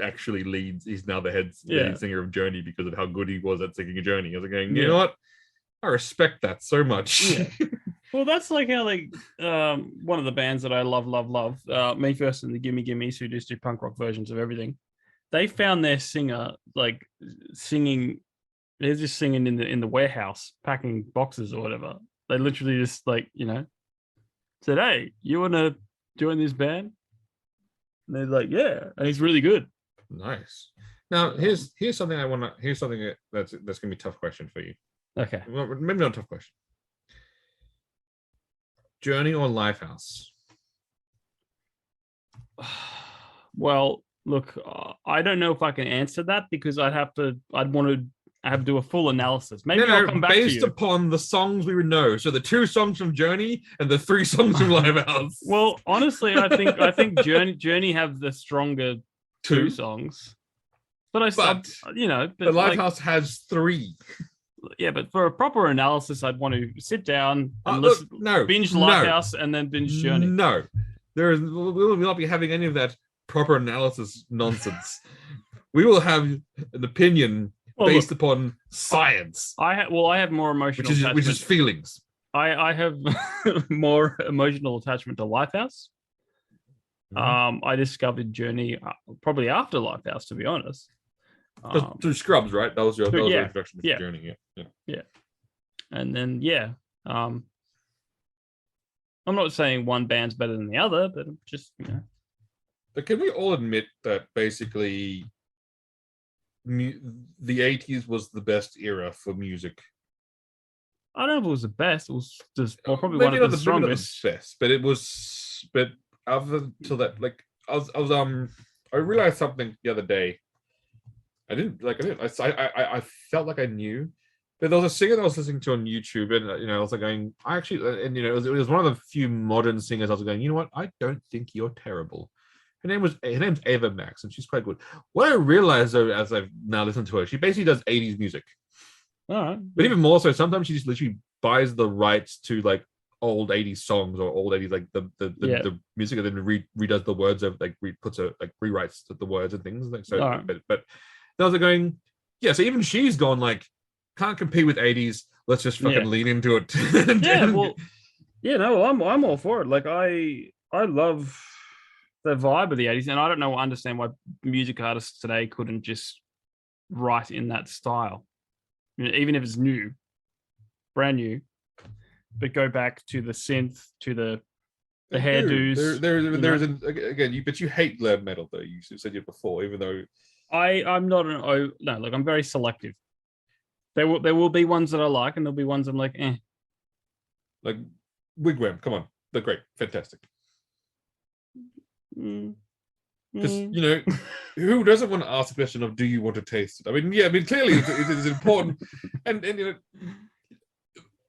actually leads. He's now the lead singer of Journey because of how good he was at singing a Journey. I was like, you know what? I respect that so much. Yeah. Well, that's like how one of the bands that I love, Me First and the Gimme Gimmes, who just do punk rock versions of everything. They found their singer like singing. They're just singing in the warehouse, packing boxes or whatever. They literally just like said, "Hey, you want to join this band?" And they're like, "Yeah," and he's really good. Nice. Now here's something I want to. Here's something that's gonna be a tough question for you. Okay. Well, maybe not a tough question. Journey or Lifehouse? Well, look, I don't know if I can answer that because I'd want to have to do a full analysis. Maybe I'll come back to you. Based upon the songs we would know. So the 2 songs from Journey and the 3 songs from Lifehouse. Well, honestly, I think Journey have the stronger 2 songs. But Lifehouse has 3. Yeah, but for a proper analysis, I'd want to sit down and binge Lifehouse and then binge Journey. No, we will not be having any of that proper analysis nonsense. We will have an opinion based upon science. I have more emotional which is feelings. I have more emotional attachment to Lifehouse. I discovered Journey probably after Lifehouse, to be honest. Through Scrubs, right? That was your introduction to Journey. Yeah. And then I'm not saying one band's better than the other, but just But can we all admit that basically the 80s was the best era for music? I don't know if it was the best. It was just probably Maybe one of not the maybe not the strongest. best, but it was. But other till that, like I realized something the other day. I felt like I knew, but there was a singer that I was listening to on YouTube, and I was like going, I actually, and it was one of the few modern singers I was going, you know what, I don't think you're terrible. Her name's Ava Max, and she's quite good. What I realized though, as I've now listened to her, she basically does 80s music. All right. But even more so, sometimes she just literally buys the rights to like old 80s songs or old 80s like the music, and then redoes the words of like rewrites the words and things like so. Right. But I was like going, yeah. So even she's gone like, can't compete with 80s. Let's just fucking lean into it. No, I'm all for it. Like I love the vibe of the 80s, and I don't understand why music artists today couldn't just write in that style. Even if it's new, brand new, but go back to the synth, to the hairdos. There's again, but you hate glam metal though. You said it before, even though I'm not I'm very selective. There will be ones that I like, and there'll be ones I'm like, eh. Like Wigwam, come on, they're great, fantastic. Because who doesn't want to ask the question of, do you want to taste it? I mean, clearly it's important, and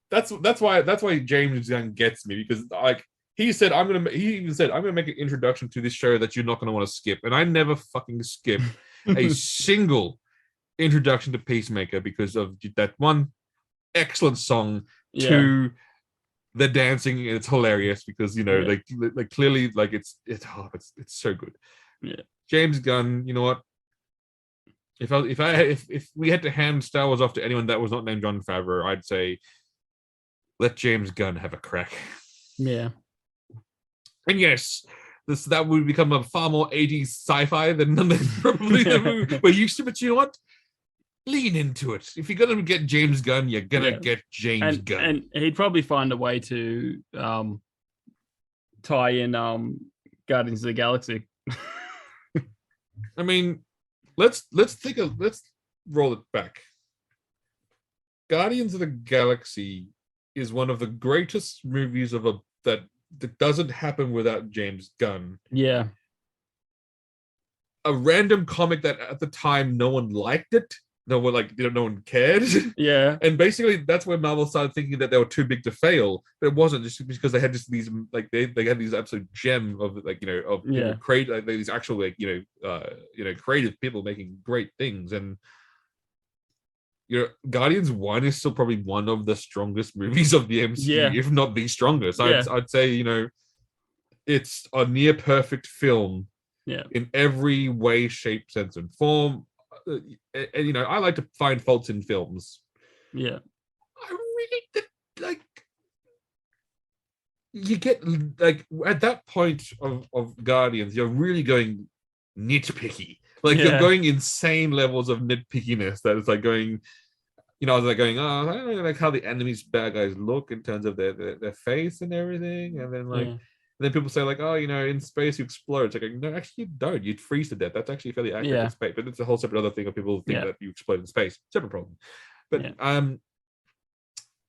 that's why James Gunn gets me, because like he even said I'm gonna make an introduction to this show that you're not gonna want to skip, and I never fucking skip a single introduction to Peacemaker because of that one excellent song. To the dancing, it's hilarious because like clearly like it's so good. Yeah, James Gunn, you know what? If we had to hand Star Wars off to anyone that was not named Jon Favreau, I'd say let James Gunn have a crack. Yeah. And yes, that would become a far more 80s sci-fi than probably we're used to, but you know what? Lean into it. If you're gonna get James Gunn, you're gonna get James Gunn. And he'd probably find a way to tie in Guardians of the Galaxy. I mean, let's roll it back. Guardians of the Galaxy is one of the greatest movies that doesn't happen without James Gunn. Yeah. A random comic that at the time no one liked it. No one cared. Yeah. And basically that's where Marvel started thinking that they were too big to fail. But it wasn't, just because they had just these like they had these absolute gem of create these actual creative people making great things. And Guardians 1 is still probably one of the strongest movies of the MCU, if not the strongest. I'd say, it's a near perfect film in every way, shape, sense, and form. And I like to find faults in films. Yeah. I really you get at that point of Guardians, you're really going nitpicky. You're going insane levels of nitpickiness that it's like going, I was like going, oh, I don't know, like how the enemy's bad guys look in terms of their face and everything. And then then people say like, oh, in space you explode. It's like, no, actually you don't. You'd freeze to death. That's actually fairly accurate in space. But it's a whole separate other thing of people think that you explode in space. Separate problem. But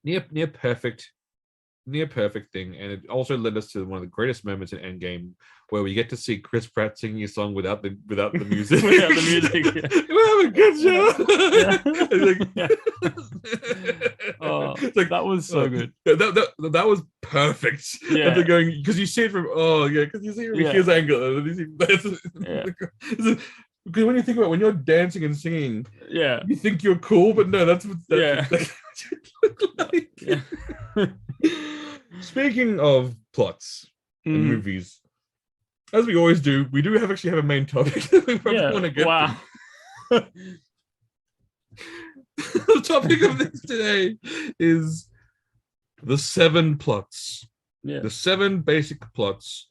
near perfect thing, and it also led us to one of the greatest moments in Endgame, where we get to see Chris Pratt singing a song without the music. Without the music, We'll have a good show. Oh, that was so good. That was perfect. Yeah, they're going, because you see it from because you see it from his angle. Because when you think about it, when you're dancing and singing, you think you're cool, but no, that's what you look like. Yeah. Speaking of plots and movies, as we always do, we do actually have a main topic that we probably want to get to. The topic of this today is the 7 plots. Yeah. The 7 basic plots,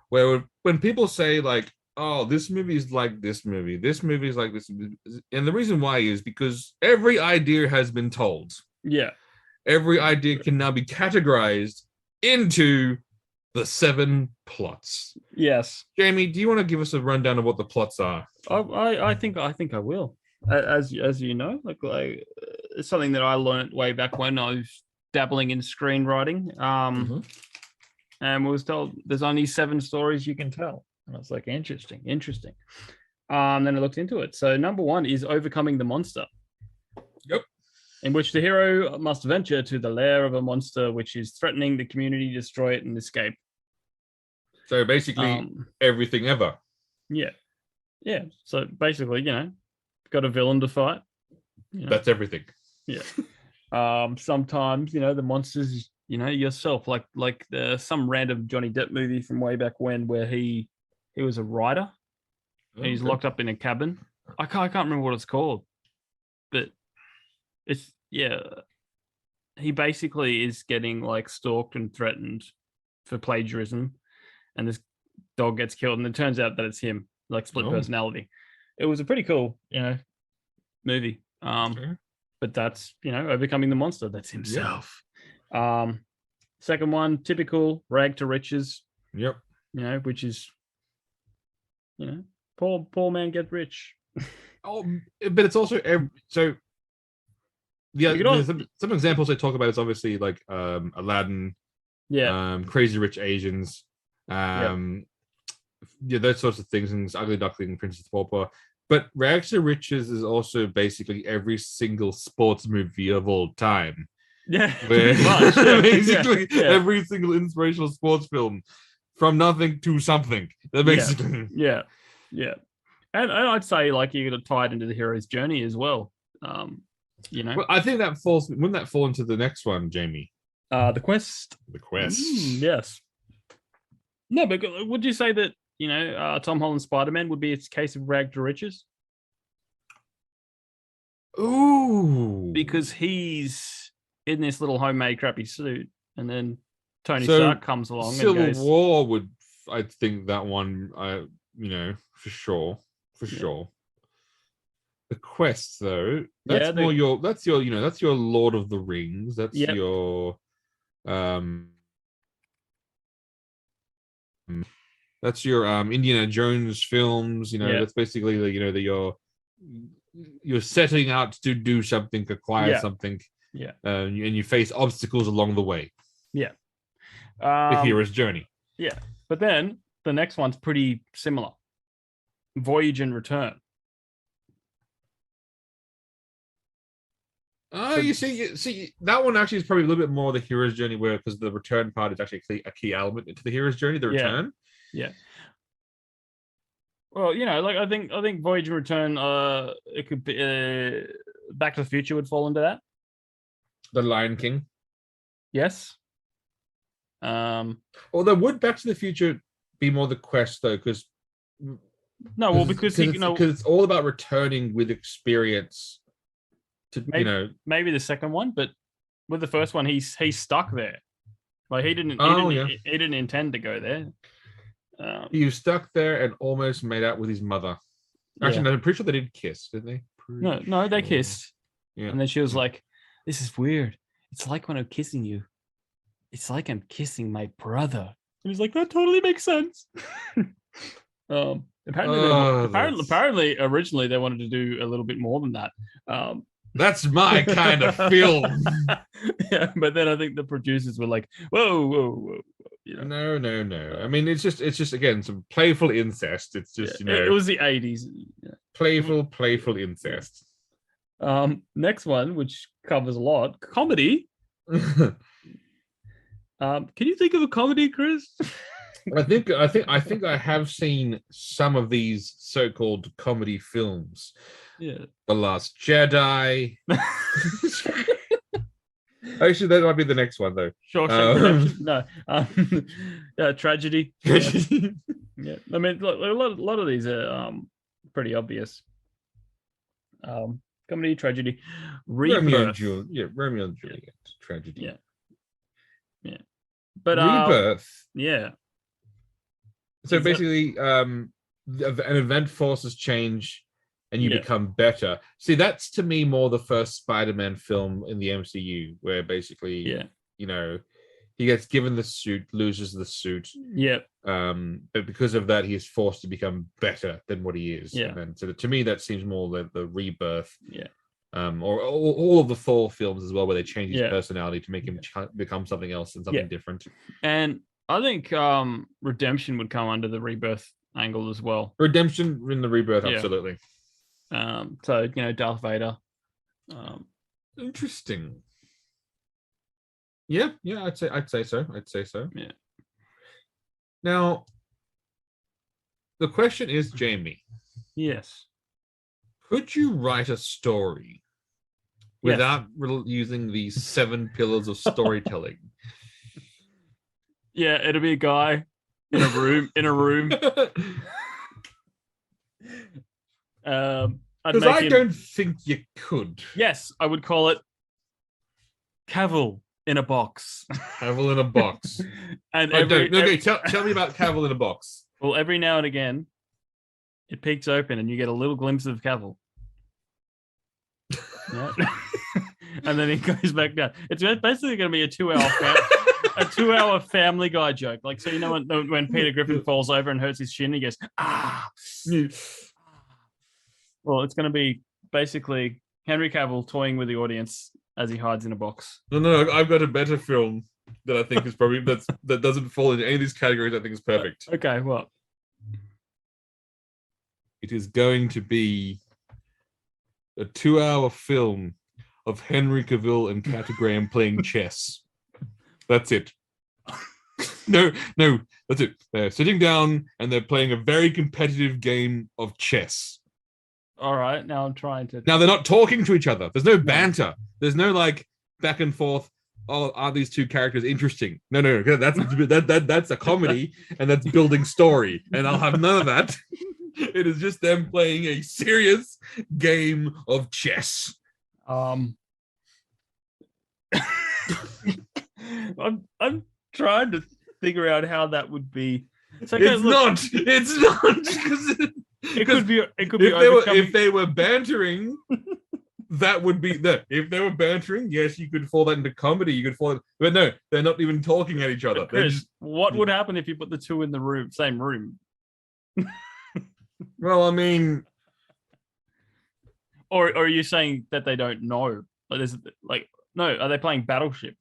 where when people say like, oh, this movie is like this movie is like this, and the reason why is because every idea has been told. Yeah. Every idea can now be categorized into the 7 plots. Yes. Jamie, do you want to give us a rundown of what the plots are? I think I will. As you know, like it's something that I learned way back when I was dabbling in screenwriting. And we was told there's only 7 stories you can tell. And I was like, interesting. Then I looked into it. So number 1 is Overcoming the Monster. Yep. In which the hero must venture to the lair of a monster which is threatening the community, destroy it, and escape. So basically, everything ever. Yeah. So basically, got a villain to fight. That's everything. Yeah. Sometimes, the monsters, yourself, like some random Johnny Depp movie from way back when, where he was a writer. And he's locked up in a cabin. I can't remember what it's called, but it's he basically is getting like stalked and threatened for plagiarism, and this dog gets killed, and it turns out that it's him, like split personality. It was a pretty cool, movie. But that's overcoming the monster. That's himself. Yeah. Second one, typical rag to riches. Yep. Which is poor man get rich. But it's also so. Some examples they talk about is obviously like Aladdin, Crazy Rich Asians, those sorts of things, and Ugly Duckling, Princess Pauper. But Rags to Riches is also basically every single sports movie of all time. Yeah, where basically every single inspirational sports film, from nothing to something. Basically, yeah. And I'd say like you're gonna tie it into the hero's journey as well. Well, I think wouldn't that fall into the next one, Jamie? The Quest. The Quest. Yes. No, but would you say that Tom Holland's Spider-Man would be its case of rag to riches? Ooh, because he's in this little homemade crappy suit, and then Tony Stark comes along. Civil and goes, War would, I think that one, for sure. The Quest, though, that's that's your Lord of the Rings. That's your Indiana Jones films. That's basically you're setting out to do something, acquire something. Yeah. And you face obstacles along the way. Yeah. The hero's journey. Yeah. But then the next one's pretty similar. Voyage and Return. You see, that one actually is probably a little bit more the hero's journey, because the return part is actually a key element into the hero's journey. The return. Yeah. Well, I think Voyage and Return. It could be Back to the Future would fall into that. The Lion King. Yes. Although would Back to the Future be more the Quest though? Because it's all about returning with experience. Maybe the second one, but with the first one, he's stuck there. Like he didn't intend to go there. He was stuck there and almost made out with his mother. Actually, no, I'm pretty sure they did kiss, didn't they? No, they kissed. Yeah. And then she was like, "This is weird. It's like when I'm kissing you. It's like I'm kissing my brother." And he's like, "That totally makes sense." Apparently, originally they wanted to do a little bit more than that. That's my kind of film. Yeah, but then I think the producers were like, "Whoa." No. I mean, it's just again some playful incest. It's just it was the 80s. Yeah. Playful incest. Next one, which covers a lot, comedy. Can you think of a comedy, Chris? I think I have seen some of these so-called comedy films. Yeah. The Last Jedi. Actually, that might be the next one, though. No. Tragedy. Yeah. I mean, a lot of these are pretty obvious. Comedy, tragedy, Romeo and Juliet. Tragedy. Yeah. But Rebirth. Yeah. So basically, an event forces change, and you become better. See, that's to me more the first Spider-Man film in the MCU, where basically, he gets given the suit, loses the suit. Yeah. But because of that, he is forced to become better than what he is. Yeah. And then, so to me, that seems more the rebirth. Yeah. or all of the Thor films as well, where they change his Yeah. personality to make him become something else and something different. And I think redemption would come under the rebirth angle as well. Redemption in the rebirth, Yeah. absolutely. So Darth Vader. Interesting. Yeah, I'd say so. Yeah. Now, the question is, Jamie. Yes. Could you write a story without using the 7 pillars of storytelling? Yeah, it'll be a guy in a room. Because I don't think you could. Yes, I would call it Cavill in a box. Cavill in a box. And tell me about Cavill in a box. Well, every now and again, it peeks open and you get a little glimpse of Cavill. Yeah. And then he goes back down. It's basically going to be a 2-hour Family Guy joke. Like, so when Peter Griffin falls over and hurts his shin, he goes, ah. Well, it's going to be basically Henry Cavill toying with the audience as he hides in a box. No, I've got a better film that I think is probably that doesn't fall into any of these categories. I think is perfect. Okay, what? It is going to be a 2-hour film of Henry Cavill and Cat Graham playing chess. That's it. No, that's it. They're sitting down and they're playing a very competitive game of chess. All right, now I'm trying to. Now they're not talking to each other. There's no banter. There's no like back and forth. Oh, are these two characters interesting? No. That's a comedy and that's building story. And I'll have none of that. It is just them playing a serious game of chess. I'm trying to figure out how that would be. It's not. It could be. If they were bantering, that would be that. If they were bantering, yes, you could fall that into comedy. You could fall, but no, they're not even talking at each other. Chris, what would happen if you put the two in the same room? Well, I mean, or are you saying that they don't know? Are they playing Battleship?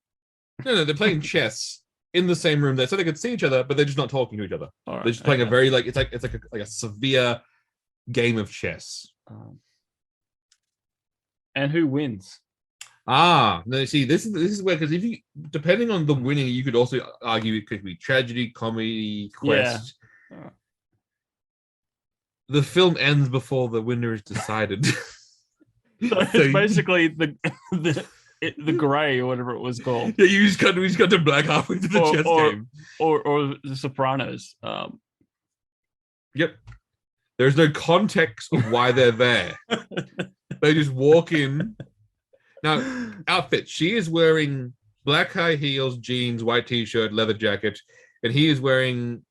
No, they're playing chess in the same room there, so they could see each other, but they're just not talking to each other. Right, they're just playing a very it's like a severe game of chess. And who wins? No, see, this is where, because if you, depending on the winning, you could also argue it could be tragedy, comedy, quest. Yeah. The film ends before the winner is decided. So it's basically the Grey or whatever it was called. Yeah, we just got to black halfway through the chess game. Or The Sopranos. Yep. There's no context of why they're there. They just walk in. Now, outfit. She is wearing black high heels, jeans, white t-shirt, leather jacket, and he is wearing,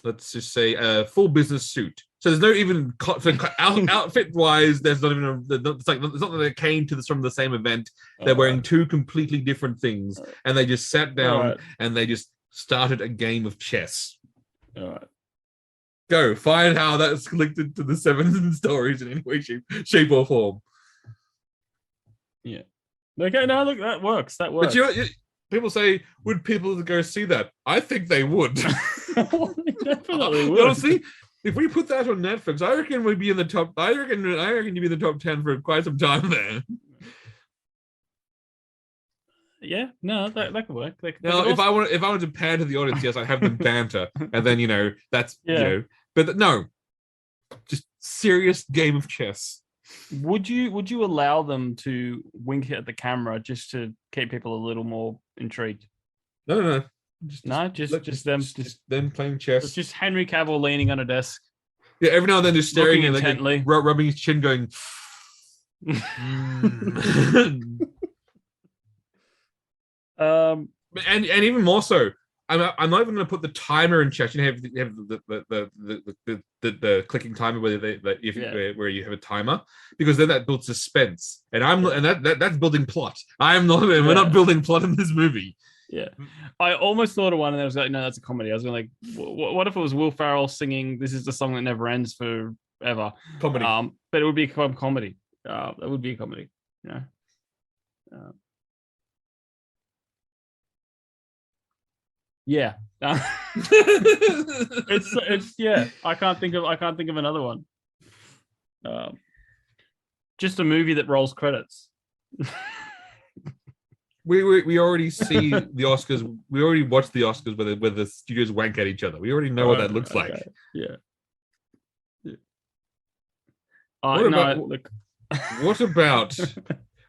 let's just say, a full business suit. So there's no even outfit-wise. There's not even. It's not that they came from the same event. They're wearing two completely different things, and they just sat down and they just started a game of chess. All right. Go find how that's connected to the 7 stories in any way, shape, or form. Yeah. Okay. No, look, that works. That works. But people say, would people go see that? I think they would. Definitely would. Honestly, if we put that on Netflix, I reckon we'd be in the top. I reckon you'd be in the top 10 for quite some time there. Yeah, no, that could work. Now, if I wanted to pander to the audience, yes, I'd have them banter, and then that's but no, just serious game of chess. Would you allow them to wink at the camera just to keep people a little more intrigued? No. Just them playing chess. It's just Henry Cavill leaning on a desk. Yeah, every now and then just staring and intently, rubbing his chin, going. And even more so, I'm not even going to put the timer in chat. You have the clicking timer where you have a timer, because then that builds suspense, and that's building plot. We're not building plot in this movie. Yeah, I almost thought of one, and I was like, no, that's a comedy. I was like, what if it was Will Ferrell singing "This Is the Song That Never Ends Forever"? Comedy. But it would be a comedy. That would be a comedy. You know. Yeah. It's yeah. I can't think of another one. Just a movie that rolls credits. We already see the Oscars. We already watched the Oscars where the studios wank at each other. We already know what that looks like. Yeah. What about? No, look. What about?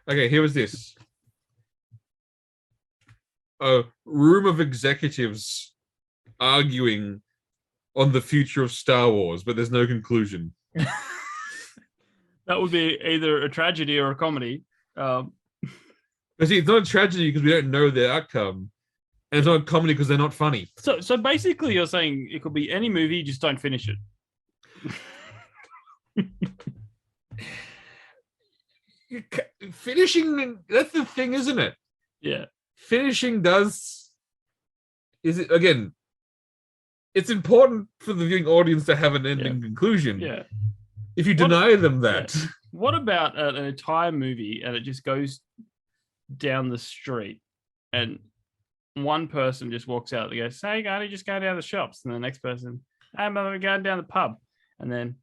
Okay, here was this. A room of executives arguing on the future of Star Wars, but there's no conclusion. That would be either a tragedy or a comedy. But see, it's not a tragedy because we don't know the outcome, and it's not a comedy because they're not funny. So basically, you're saying it could be any movie, just don't finish it. Finishing, that's the thing, isn't it? Yeah. Finishing is it again? It's important for the viewing audience to have an ending conclusion. Yeah. If you deny them that, what about an entire movie and it just goes down the street and one person just walks out and goes, "Hey, guy, just go down the shops," and the next person, "Hey, mother, we're going down the pub," and then,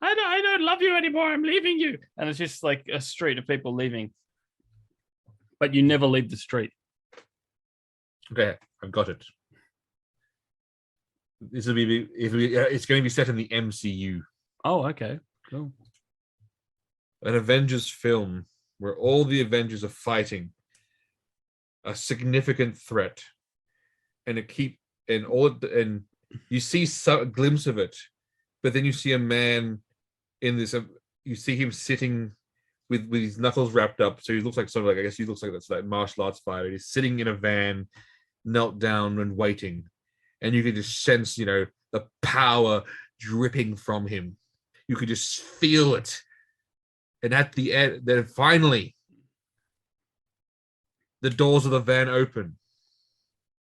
I don't love you anymore. I'm leaving you," and it's just like a street of people leaving, but you never leave the street. Okay, I've got it. It's going to be set in the MCU. Oh, okay, cool. An Avengers film where all the Avengers are fighting a significant threat, and you see a glimpse of it, but then you see a man in this. You see him sitting with his knuckles wrapped up, so he looks like I guess he looks like that's like martial arts fighter. He's sitting in a van, knelt down and waiting, and you can just sense, the power dripping from him. You could just feel it. And at the end, then finally, the doors of the van open,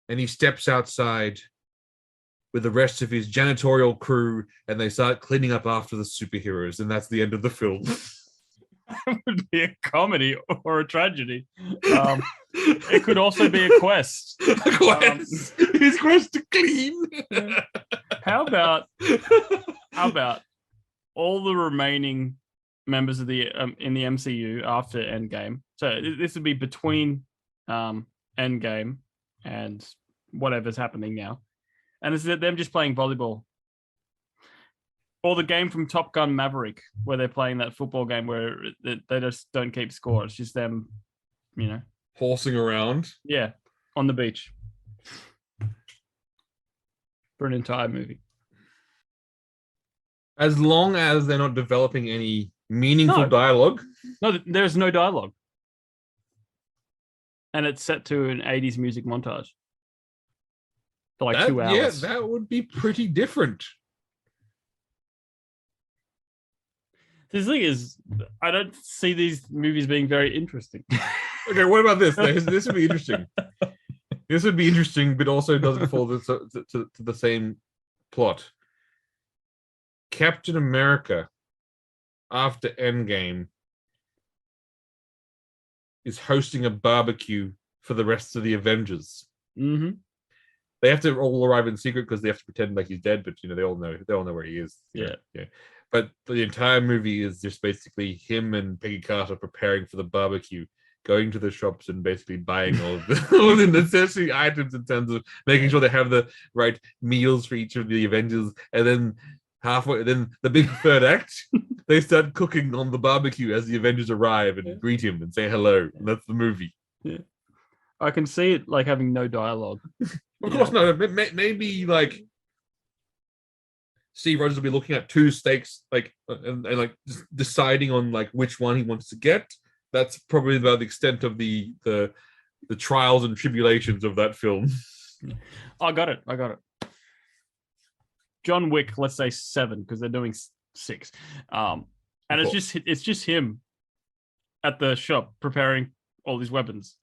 and he steps outside with the rest of his janitorial crew, and they start cleaning up after the superheroes, and that's the end of the film. That would be a comedy or a tragedy. It could also be a quest. His quest to clean. How about all the remaining members of the in the MCU after Endgame? So this would be between Endgame and whatever's happening now, and it's them just playing volleyball, or the game from Top Gun Maverick where they're playing that football game where they just don't keep score. It's just them, horsing around. Yeah, on the beach for an entire movie. As long as they're not developing any meaningful dialogue. No, there's no dialogue. And it's set to an 80s music montage for like 2 hours. Yeah, that would be pretty different. The thing is, I don't see these movies being very interesting. Okay, what about this? This would be interesting. This would be interesting, but also doesn't fall to the same plot. Captain America, after Endgame, is hosting a barbecue for the rest of the Avengers. Mm-hmm. They have to all arrive in secret because they have to pretend like he's dead, but they all know where he is. Yeah. But the entire movie is just basically him and Peggy Carter preparing for the barbecue, going to the shops and basically buying all the necessary items in terms of making sure they have the right meals for each of the Avengers, and then then the big third act, they start cooking on the barbecue as the Avengers arrive and greet him and say hello. And that's the movie. Yeah, I can see it like having no dialogue. Of course, no. Maybe like Steve Rogers will be looking at two steaks, and like just deciding on like which one he wants to get. That's probably about the extent of the trials and tribulations of that film. I got it. John Wick, let's say 7, because they're doing 6. And it's just him at the shop preparing all these weapons.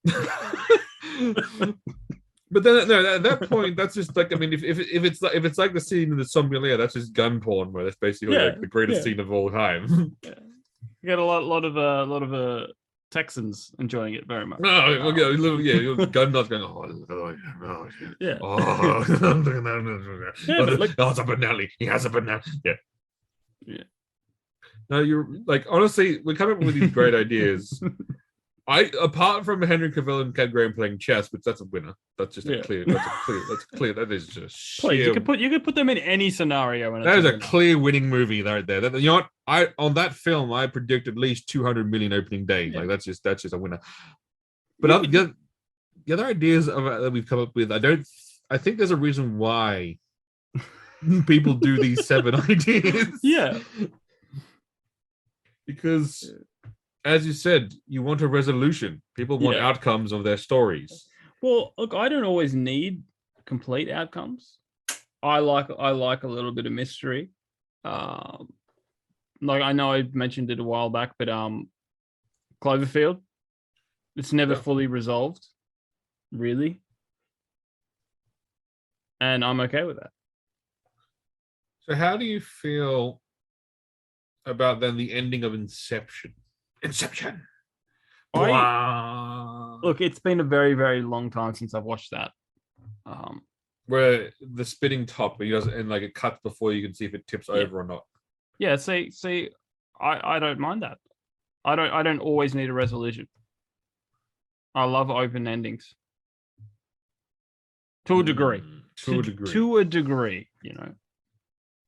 But then, no, at that point, that's just like, I mean, if it's like the scene in the Zombie Lair, that's just gun porn, where that's basically like the greatest scene of all time. get a lot of Texans enjoying it very much. No, your gun nuts going. Oh, Yeah. oh, Yeah, but like, oh, it's a banana. He has a banana. Yeah. yeah. No, you're like honestly, we're coming up with these great ideas. Apart from Henry Cavill and Ken Graham playing chess, which that's a winner. That's just a clear. That's clear. That is just Please, sheer, you could put them in any scenario. And that is a clear winning movie right there. You know what? On that film, I predict at least 200 million opening day. Yeah. Like that's just a winner. But the other ideas that we've come up with, I think there's a reason why people do these 7 ideas. Yeah. Because, as you said, you want a resolution. People want outcomes of their stories. Well, look, I don't always need complete outcomes. I like a little bit of mystery. Like I know I mentioned it a while back, but Cloverfield, it's never fully resolved, really, and I'm okay with that. So, how do you feel about then the ending of Inception? Look, it's been a very, very long time since I've watched that. Where the spinning top, but he doesn't, and like it cuts before you can see if it tips over or not. Yeah, see, I don't mind that. I don't always need a resolution. I love open endings. To a degree. To a degree, you know.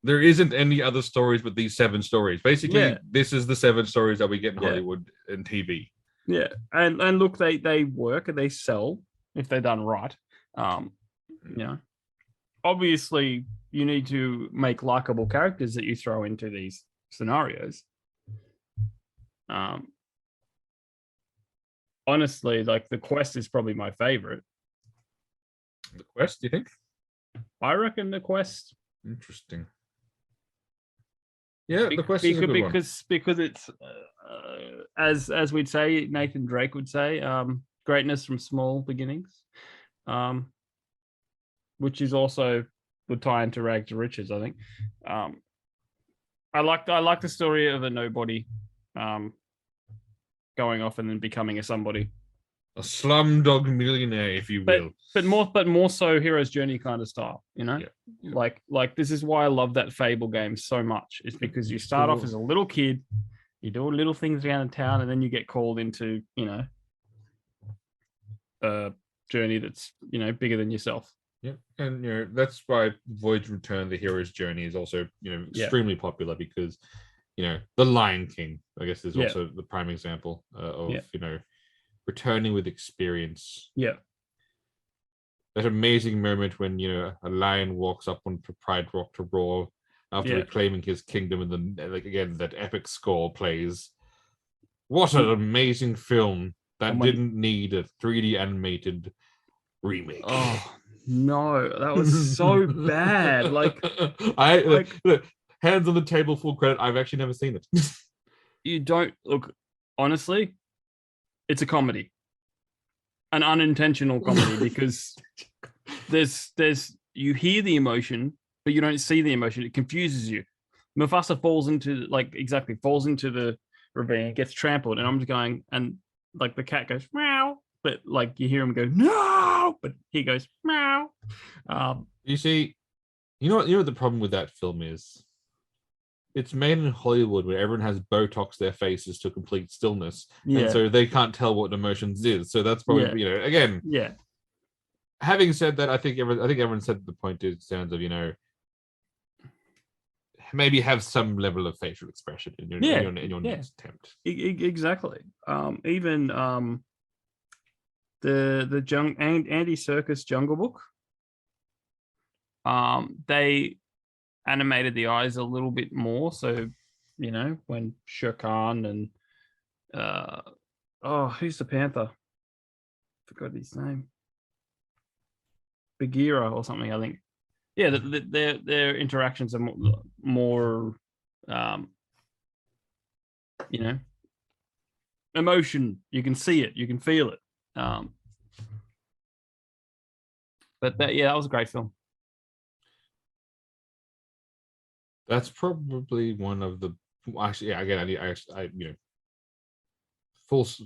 There isn't any other stories but these 7 stories. Basically, this is the 7 stories that we get in Hollywood and TV. Yeah, and look, they work and they sell if they're done right. You know, obviously you need to make likable characters that you throw into these scenarios. Honestly, like The Quest is probably my favorite. The Quest, do you think? I reckon The Quest. Interesting. Yeah, The Quest is a good one. Because it's as we'd say, Nathan Drake would say, greatness from small beginnings, which is also would tie into Rags to Riches. I think. I like the story of a nobody, going off and then becoming a somebody, a slumdog millionaire, if you will. But more so hero's journey kind of style. You know, like this is why I love that Fable game so much. Is because you start off as a little kid. You do little things around town, and then you get called into, you know, a journey that's, you know, bigger than yourself. Yeah, and you know that's why Voyage Return, the hero's journey, is also, you know, extremely popular because, you know, The Lion King, I guess, is also the prime example of you know, returning with experience. Yeah, that amazing moment when, you know, a lion walks up on Pride Rock to roar after reclaiming his kingdom, and then like again that epic score plays. What an amazing film that didn't need a 3D animated remake. Oh no, that was so bad. Like look, hands on the table, full credit. I've actually never seen it. You don't look, honestly, it's a comedy, an unintentional comedy, because there's you hear the emotion, but you don't see the emotion. It confuses you. Mufasa falls into the ravine, gets trampled, and I'm just going, and like the cat goes meow, but like you hear him go no, but he goes meow. You see, you know what the problem with that film is? It's made in Hollywood where everyone has Botox their faces to complete stillness, and so they can't tell what emotions is. So that's probably you know, again. Yeah. Having said that, I think everyone said the point is sounds of, you know, maybe have some level of facial expression in your next attempt. Exactly. Even the Andy Serkis Jungle Book. They animated the eyes a little bit more, so you know when Shere Khan and who's the panther? Forgot his name. Bagheera or something, I think. Yeah, their interactions are more you know, emotion. You can see it, you can feel it. But that was a great film. That's probably one of the again. I you know,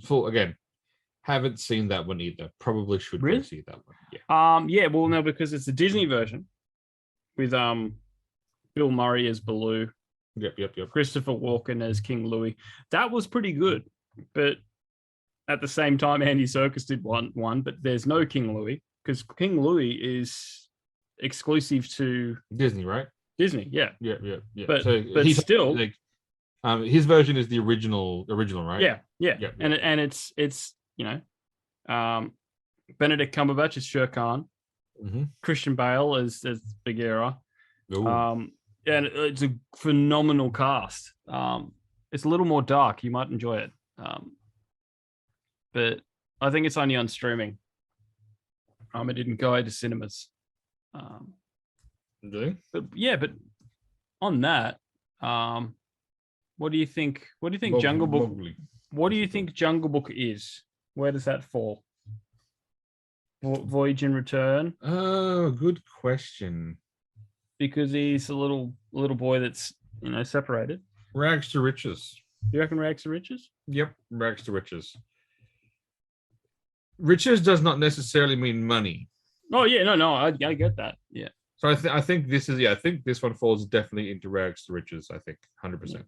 full again. Haven't seen that one either. Probably should Really? go see that one. Yeah. Yeah. Well, no, because it's the Disney version with Bill Murray as Baloo. Yep. Christopher Walken as King Louis. That was pretty good, but at the same time, Andy Serkis did one, but there's no King Louis because King Louis is exclusive to Disney, right? Disney, yeah. But still, like, his version is the original, right? Yeah. And it's Benedict Cumberbatch as Sher Khan, Christian Bale as Bagheera. And it's a phenomenal cast. It's a little more dark. You might enjoy it. But I think it's only on streaming. It didn't go to cinemas. But on that, what do you think? What do you think Jungle Book? What do you think Jungle Book is? Where does that fall? Voyage and Return? Oh, good question. Because he's a little boy that's separated. Rags to riches. You reckon rags to riches? Yep, rags to riches. Riches does not necessarily mean money. Oh yeah, no, I get that. Yeah. So I think this is I think this one falls definitely into rags to riches. I think 100%.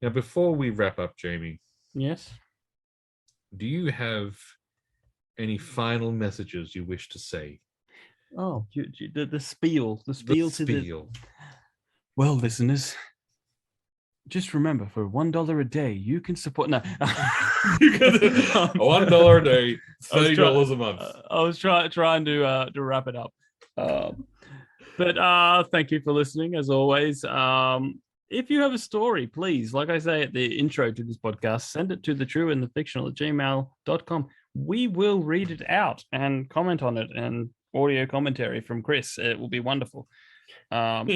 Now, before we wrap up, Jamie. Yes. Do you have any final messages you wish to say? Oh, the spiel to the... Well, listeners, just remember, for $1 a day, you can support... No. $1 a day, $30 a month. I was trying to wrap it up. But thank you for listening, as always. If you have a story, please, like I say at the intro to this podcast, send it to thetrueandthefictional@gmail.com. We will read it out and comment on it and audio commentary from Chris. It will be wonderful. As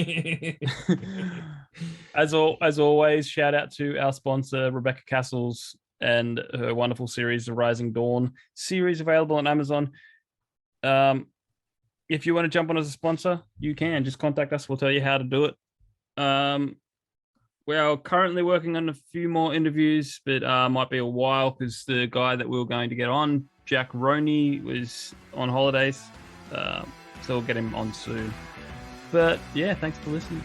always, shout out to our sponsor, Rebecca Cassells, and her wonderful series, The Rising Dawn series, available on Amazon. If you want to jump on as a sponsor, you can. Just contact us. We'll tell you how to do it. We are currently working on a few more interviews, but might be a while because the guy that we were going to get on, Jack Roney, was on holidays. So we'll get him on soon. But yeah, thanks for listening.